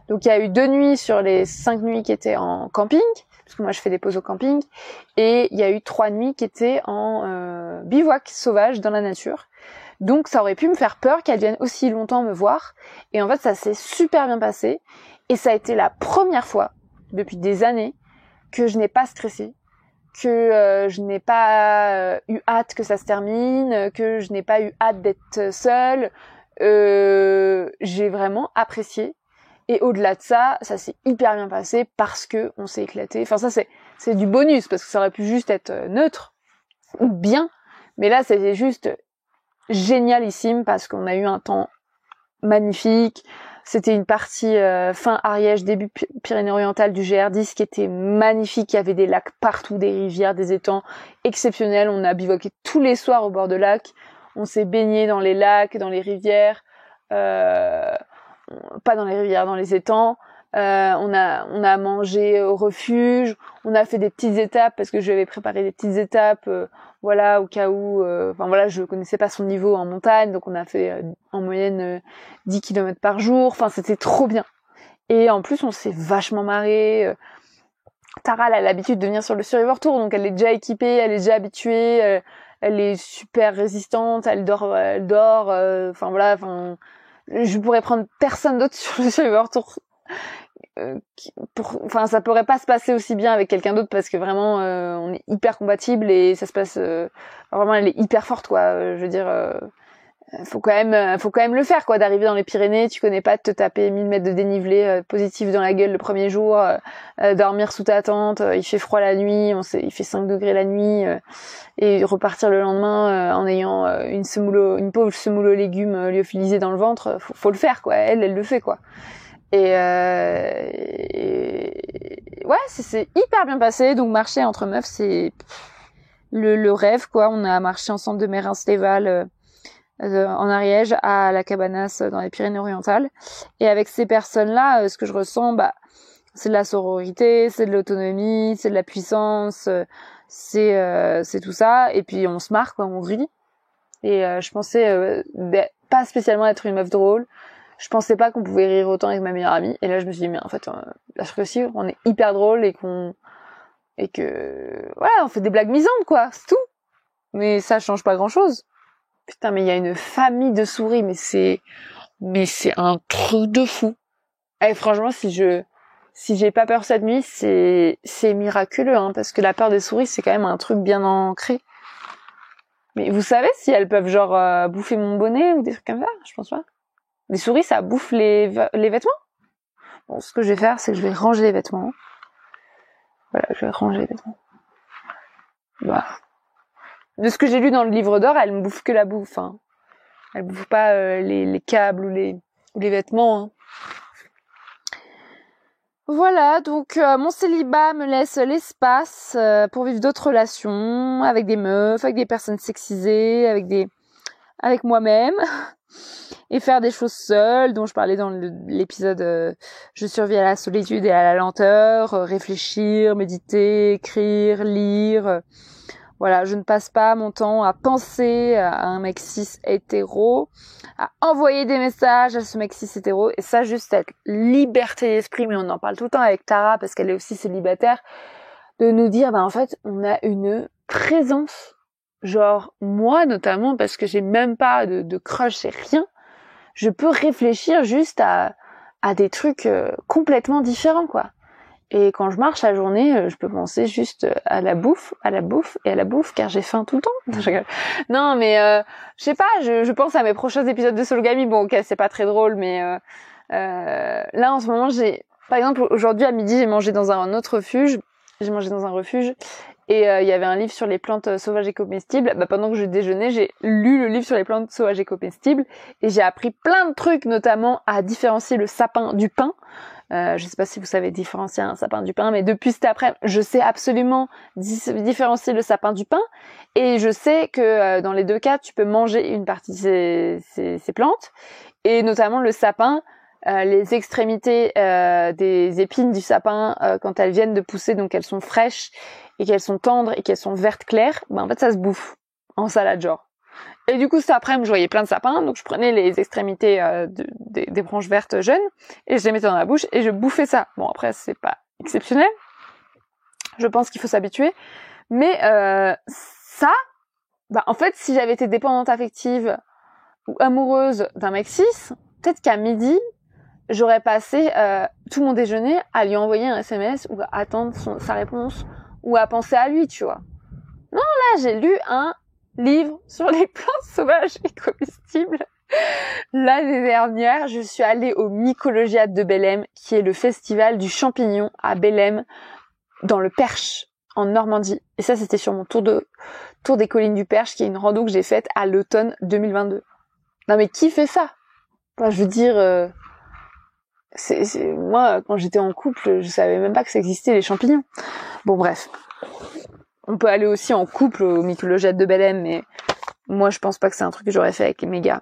Donc il y a eu 2 nuits sur les 5 nuits qui étaient en camping, parce que moi je fais des pauses au camping, et il y a eu 3 nuits qui étaient en bivouac sauvage dans la nature. Donc ça aurait pu me faire peur qu'elle vienne aussi longtemps me voir, et en fait ça s'est super bien passé, et ça a été la première fois depuis des années que je n'ai pas stressé, que je n'ai pas eu hâte que ça se termine, que je n'ai pas eu hâte d'être seule. J'ai vraiment apprécié. Et au-delà de ça, ça s'est hyper bien passé parce que on s'est éclaté. Enfin ça c'est du bonus parce que ça aurait pu juste être neutre ou bien, mais là c'était juste génialissime parce qu'on a eu un temps magnifique. C'était une partie fin Ariège, début Pyrénées-Orientales du GR10 qui était magnifique. Il y avait des lacs partout, des rivières, des étangs exceptionnels. On a bivouaqué tous les soirs au bord de lacs. On s'est baigné dans les lacs, dans les rivières. Pas dans les rivières, dans les étangs. On a mangé au refuge. On a fait des petites étapes parce que je lui avais préparé des petites étapes, au cas où. Je connaissais pas son niveau en montagne, donc on a fait en moyenne 10 km par jour. Enfin, c'était trop bien. Et en plus, on s'est vachement marré. Tara, elle a l'habitude de venir sur le Survivor Tour, donc elle est déjà équipée, elle est déjà habituée. Elle est super résistante. Elle dort. Je pourrais prendre personne d'autre sur le Survivor Tour. Ça pourrait pas se passer aussi bien avec quelqu'un d'autre parce que vraiment on est hyper compatibles et ça se passe vraiment elle est hyper forte quoi. Je veux dire faut quand même le faire quoi, d'arriver dans les Pyrénées, tu connais pas, de te taper 1000 mètres de dénivelé positif dans la gueule le premier jour, dormir sous ta tente, il fait froid la nuit, il fait 5 degrés la nuit et repartir le lendemain en ayant une pauvre semoule aux légumes lyophilisée dans le ventre, faut le faire quoi, elle le fait quoi. Et ouais, c'est hyper bien passé. Donc marcher entre meufs, c'est le rêve quoi. On a marché ensemble de Mérins-Léval en Ariège à la Cabanas dans les Pyrénées-Orientales. Et avec ces personnes-là, ce que je ressens, c'est de la sororité, c'est de l'autonomie, c'est de la puissance, c'est tout ça. Et puis on se marre quoi, on rit. Et je pensais pas spécialement être une meuf drôle. Je pensais pas qu'on pouvait rire autant avec ma meilleure amie. Et là, je me suis dit, mais en fait, là, je réussis, on est hyper drôle et que, voilà, on fait des blagues misantes, quoi. C'est tout. Mais ça change pas grand chose. Putain, mais il y a une famille de souris, mais c'est un truc de fou. Et franchement, si j'ai pas peur cette nuit, c'est miraculeux, hein, parce que la peur des souris, c'est quand même un truc bien ancré. Mais vous savez si elles peuvent genre bouffer mon bonnet ou des trucs comme ça? Je pense pas. Les souris, ça bouffe les vêtements? Bon, ce que je vais faire, c'est que je vais ranger les vêtements. Voilà, je vais ranger les vêtements. Voilà. De ce que j'ai lu dans le livre d'or, elle ne bouffe que la bouffe. Hein. Elle bouffe pas les câbles ou les vêtements. Hein. Voilà, donc mon célibat me laisse l'espace pour vivre d'autres relations avec des meufs, avec des personnes sexisées, avec moi-même et faire des choses seules dont je parlais dans l'épisode je survis à la solitude et à la lenteur, réfléchir, méditer, écrire, lire. Voilà, je ne passe pas mon temps à penser à un mec cis hétéro, à envoyer des messages à ce mec cis hétéro, et ça, juste cette liberté d'esprit, mais on en parle tout le temps avec Tara, parce qu'elle est aussi célibataire, de nous dire, en fait, on a une présence, genre, moi, notamment, parce que j'ai même pas de crush et rien, je peux réfléchir juste à des trucs complètement différents, quoi. Et quand je marche la journée, je peux penser juste à la bouffe, car j'ai faim tout le temps. Non, mais je sais pas, je pense à mes prochains épisodes de Sologamy. Bon, ok, c'est pas très drôle, mais là en ce moment, par exemple, aujourd'hui à midi, j'ai mangé dans un autre refuge. J'ai mangé dans un refuge et il y avait un livre sur les plantes sauvages et comestibles. Pendant que je déjeunais, j'ai lu le livre sur les plantes sauvages et comestibles et j'ai appris plein de trucs, notamment à différencier le sapin du pin. Je sais pas si vous savez différencier un sapin du pin, mais depuis cet après, je sais absolument différencier le sapin du pin, et je sais que dans les deux cas, tu peux manger une partie de ces plantes, et notamment le sapin, les extrémités des épines du sapin, quand elles viennent de pousser, donc elles sont fraîches, et qu'elles sont tendres, et qu'elles sont vertes claires, en fait ça se bouffe en salade genre. Et du coup, cet après-midi, je voyais plein de sapins, donc je prenais les extrémités des branches vertes jeunes, et je les mettais dans la bouche, et je bouffais ça. Bon, après, c'est pas exceptionnel. Je pense qu'il faut s'habituer. Mais ça, en fait, si j'avais été dépendante affective ou amoureuse d'un mec cis, peut-être qu'à midi, j'aurais passé tout mon déjeuner à lui envoyer un SMS, ou à attendre sa réponse, ou à penser à lui, tu vois. Non, là, j'ai lu un livre sur les plantes sauvages et comestibles. L'année dernière, je suis allée au Mycologiade de Bellem, qui est le festival du champignon à Bellem, dans le Perche, en Normandie. Et ça, c'était sur mon tour des collines du Perche, qui est une rando que j'ai faite à l'automne 2022. Non mais qui fait ça? Je veux dire, moi, quand j'étais en couple, je savais même pas que ça existait, les champignons. Bon, bref. On peut aller aussi en couple au Mycologiade de Bellem, mais moi, je pense pas que c'est un truc que j'aurais fait avec mes gars.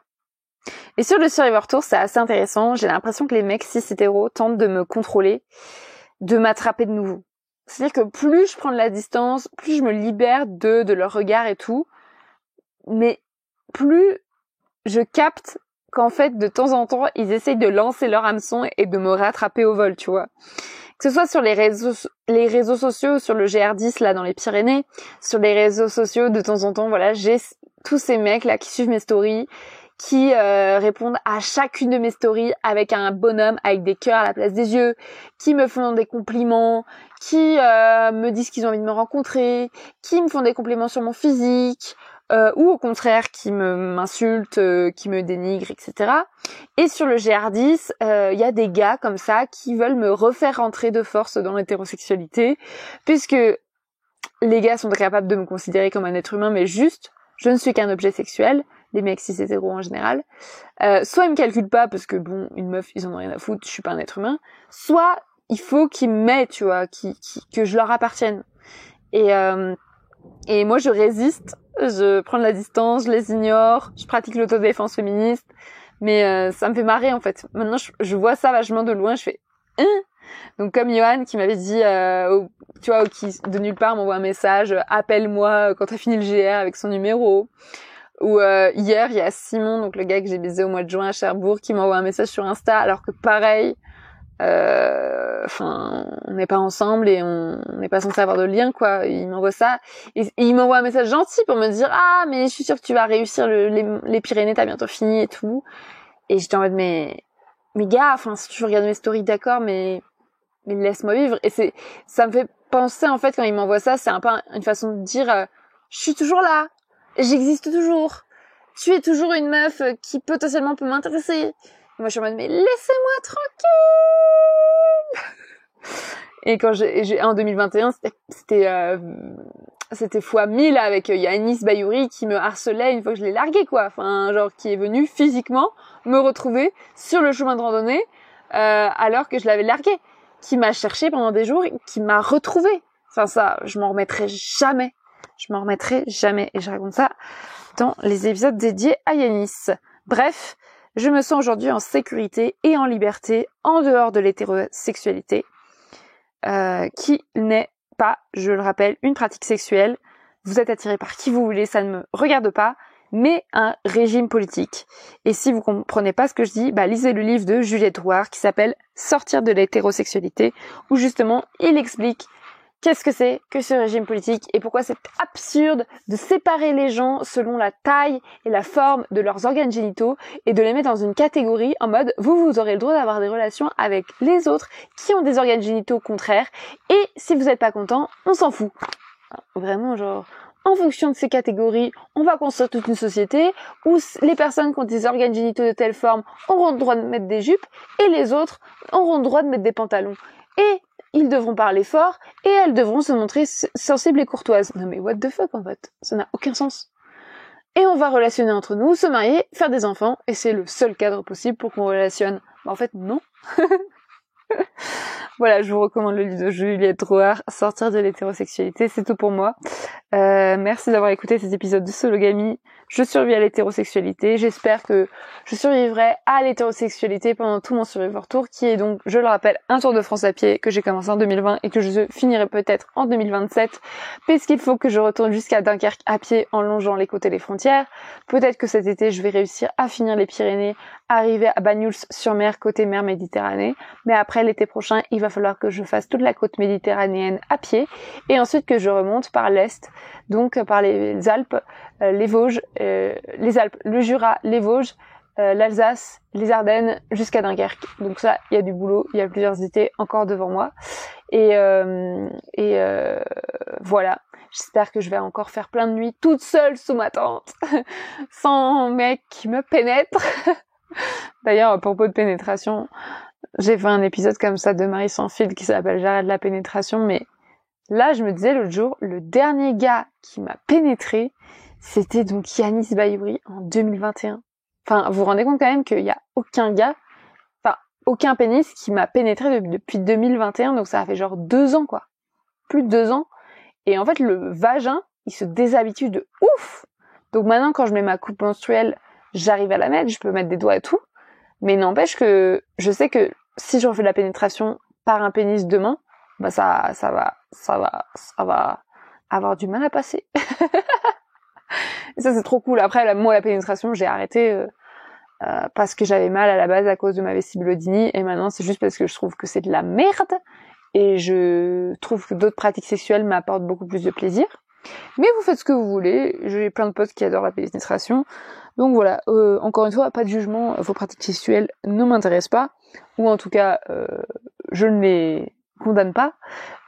Et sur le Survivor Tour, c'est assez intéressant. J'ai l'impression que les mecs cis hétéros tentent de me contrôler, de m'attraper de nouveau. C'est-à-dire que plus je prends de la distance, plus je me libère de leur regard et tout, mais plus je capte qu'en fait, de temps en temps, ils essayent de lancer leur hameçon et de me rattraper au vol, tu vois. Que ce soit sur les réseaux sociaux, sur le GR10 là dans les Pyrénées, sur les réseaux sociaux de temps en temps, voilà, j'ai tous ces mecs là qui suivent mes stories, qui répondent à chacune de mes stories avec un bonhomme avec des cœurs à la place des yeux, qui me font des compliments, qui me disent qu'ils ont envie de me rencontrer, qui me font des compliments sur mon physique, ou au contraire qui m'insultent, qui me dénigrent, etc. Et sur le GR10, il y a des gars comme ça qui veulent me refaire rentrer de force dans l'hétérosexualité, puisque les gars sont capables de me considérer comme un être humain, mais juste, je ne suis qu'un objet sexuel, les mecs cis hétéros en général. Soit ils me calculent pas, parce que bon, une meuf, ils en ont rien à foutre, je suis pas un être humain, soit il faut qu'ils m'aient, tu vois, que je leur appartienne. Et moi, je résiste, je prends de la distance, je les ignore, je pratique l'autodéfense féministe, mais ça me fait marrer en fait. Maintenant, je vois ça vachement de loin, je fais Donc comme Johan qui m'avait dit, tu vois, qui de nulle part m'envoie un message, appelle-moi quand t'as fini le GR avec son numéro. Ou hier, il y a Simon, donc le gars que j'ai baisé au mois de juin à Cherbourg, qui m'envoie un message sur Insta, alors que pareil, on n'est pas ensemble et on n'est pas censé avoir de lien, quoi. Il m'envoie ça et il m'envoie un message gentil pour me dire mais je suis sûre que tu vas réussir les Pyrénées, t'as bientôt fini et tout. Et j'étais en mode mais gars, si tu regardes mes stories, d'accord, mais laisse-moi vivre. Et ça me fait penser en fait quand il m'envoie ça, c'est un peu une façon de dire je suis toujours là. j'existe toujours. Tu es toujours une meuf qui potentiellement peut m'intéresser. Moi, je suis en mode, mais laissez-moi tranquille. Et quand en 2021, c'était fois 1000 avec Yanis Bayouri qui me harcelait une fois que je l'ai largué, quoi. Enfin, genre, qui est venu physiquement me retrouver sur le chemin de randonnée, alors que je l'avais largué. Qui m'a cherché pendant des jours, qui m'a retrouvé. Enfin, ça, je m'en remettrai jamais. Et je raconte ça dans les épisodes dédiés à Yanis. Bref, je me sens aujourd'hui en sécurité et en liberté, en dehors de l'hétérosexualité, qui n'est pas, je le rappelle, une pratique sexuelle. Vous êtes attiré par qui vous voulez, ça ne me regarde pas, mais un régime politique. Et si vous comprenez pas ce que je dis, lisez le livre de Juliette Drouard qui s'appelle Sortir de l'hétérosexualité, où justement il explique qu'est-ce que c'est que ce régime politique et pourquoi c'est absurde de séparer les gens selon la taille et la forme de leurs organes génitaux et de les mettre dans une catégorie en mode vous aurez le droit d'avoir des relations avec les autres qui ont des organes génitaux contraires et si vous n'êtes pas content, on s'en fout. Vraiment genre, en fonction de ces catégories, on va construire toute une société où les personnes qui ont des organes génitaux de telle forme auront le droit de mettre des jupes et les autres auront le droit de mettre des pantalons. Et ils devront parler fort et elles devront se montrer sensibles et courtoises. Non mais what the fuck en fait, ça n'a aucun sens. Et on va relationner entre nous, se marier, faire des enfants, et c'est le seul cadre possible pour qu'on relationne. En fait, non. Voilà, je vous recommande le livre de Juliette Drouard, Sortir de l'hétérosexualité, c'est tout pour moi. Merci d'avoir écouté cet épisode de Sologamie. Je survis à l'hétérosexualité. J'espère que je survivrai à l'hétérosexualité pendant tout mon Survivor Tour, qui est donc, je le rappelle, un tour de France à pied que j'ai commencé en 2020 et que je finirai peut-être en 2027, puisqu'il faut que je retourne jusqu'à Dunkerque à pied en longeant les côtes et les frontières. Peut-être que cet été, je vais réussir à finir les Pyrénées, arriver à Banyuls-sur-Mer, côté mer Méditerranée. Mais après, l'été prochain, il va falloir que je fasse toute la côte méditerranéenne à pied et ensuite que je remonte par l'est, donc par les Alpes, les Vosges, les Alpes, le Jura, les Vosges, l'Alsace, les Ardennes, jusqu'à Dunkerque. Donc ça, il y a du boulot, il y a plusieurs étés encore devant moi. Et voilà. J'espère que je vais encore faire plein de nuits toute seule sous ma tente, sans mec qui me pénètre. D'ailleurs, à propos de pénétration, j'ai fait un épisode comme ça de Marie sans fil qui s'appelle J'arrête la pénétration, mais là, je me disais l'autre jour, le dernier gars qui m'a pénétré, c'était donc Yanis Bayouri en 2021. Enfin, vous vous rendez compte quand même qu'il y a aucun gars, enfin, aucun pénis qui m'a pénétré depuis 2021, donc ça a fait genre 2 ans, quoi. Plus de 2 ans. Et en fait, le vagin, il se déshabitue de ouf. Donc maintenant, quand je mets ma coupe menstruelle, j'arrive à la mettre, je peux mettre des doigts et tout. Mais n'empêche que je sais que si je refais de la pénétration par un pénis demain, ça va avoir du mal à passer. Et ça, c'est trop cool. Après, moi, la pénétration, j'ai arrêté parce que j'avais mal à la base à cause de ma vestibulodynie. Et maintenant, c'est juste parce que je trouve que c'est de la merde. Et je trouve que d'autres pratiques sexuelles m'apportent beaucoup plus de plaisir. Mais vous faites ce que vous voulez. J'ai plein de potes qui adorent la pénétration. Donc voilà, encore une fois, pas de jugement. Vos pratiques sexuelles ne m'intéressent pas. Ou en tout cas, je ne les condamne pas,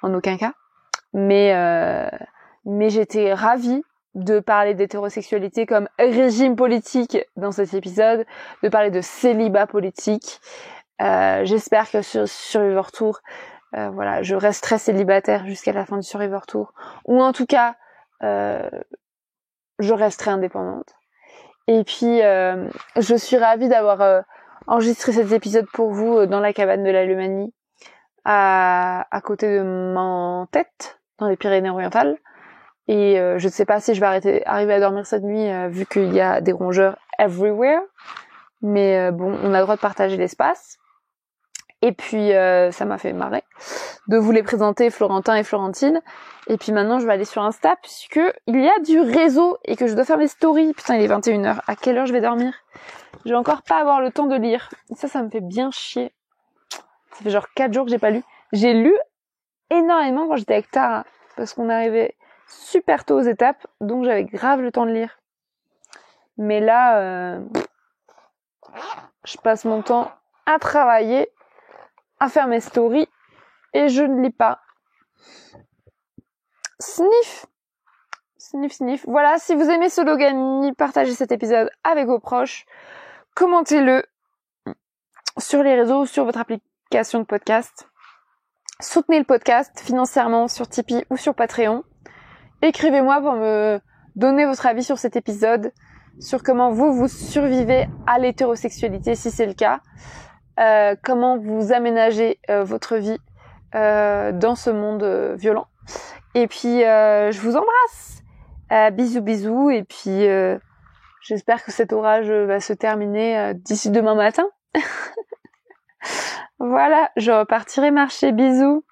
en aucun cas. Mais j'étais ravie de parler d'hétérosexualité comme régime politique dans cet épisode, de parler de célibat politique. J'espère que sur Survivor Tour, voilà, je resterai célibataire jusqu'à la fin du Survivor Tour. Ou en tout cas, je resterai indépendante. Et puis, je suis ravie d'avoir enregistré cet épisode pour vous dans la cabane de la Lumanie, à côté de mon tête, dans les Pyrénées-Orientales. Et je ne sais pas si je vais arriver à dormir cette nuit, vu qu'il y a des rongeurs everywhere. Mais bon, on a le droit de partager l'espace. Et puis, ça m'a fait marrer de vous les présenter, Florentin et Florentine. Et puis maintenant, je vais aller sur Insta, puisque il y a du réseau et que je dois faire mes stories. Putain, il est 21h. À quelle heure je vais dormir? Je vais encore pas avoir le temps de lire. Ça me fait bien chier. Ça fait genre 4 jours que j'ai pas lu. J'ai lu énormément quand j'étais avec Tara, parce qu'on arrivait super tôt aux étapes, donc j'avais grave le temps de lire. Mais là, je passe mon temps à travailler, à faire mes stories, et je ne lis pas. Sniff. Sniff, sniff. Voilà, si vous aimez Sologamy, partagez cet épisode avec vos proches. Commentez-le sur les réseaux, sur votre application de podcast. Soutenez le podcast financièrement sur Tipeee ou sur Patreon. Écrivez-moi pour me donner votre avis sur cet épisode, sur comment vous survivez à l'hétérosexualité si c'est le cas, comment vous aménagez votre vie dans ce monde violent. Et puis je vous embrasse. Bisous bisous et puis j'espère que cet orage va se terminer d'ici demain matin. Voilà, je repartirai marcher. Bisous.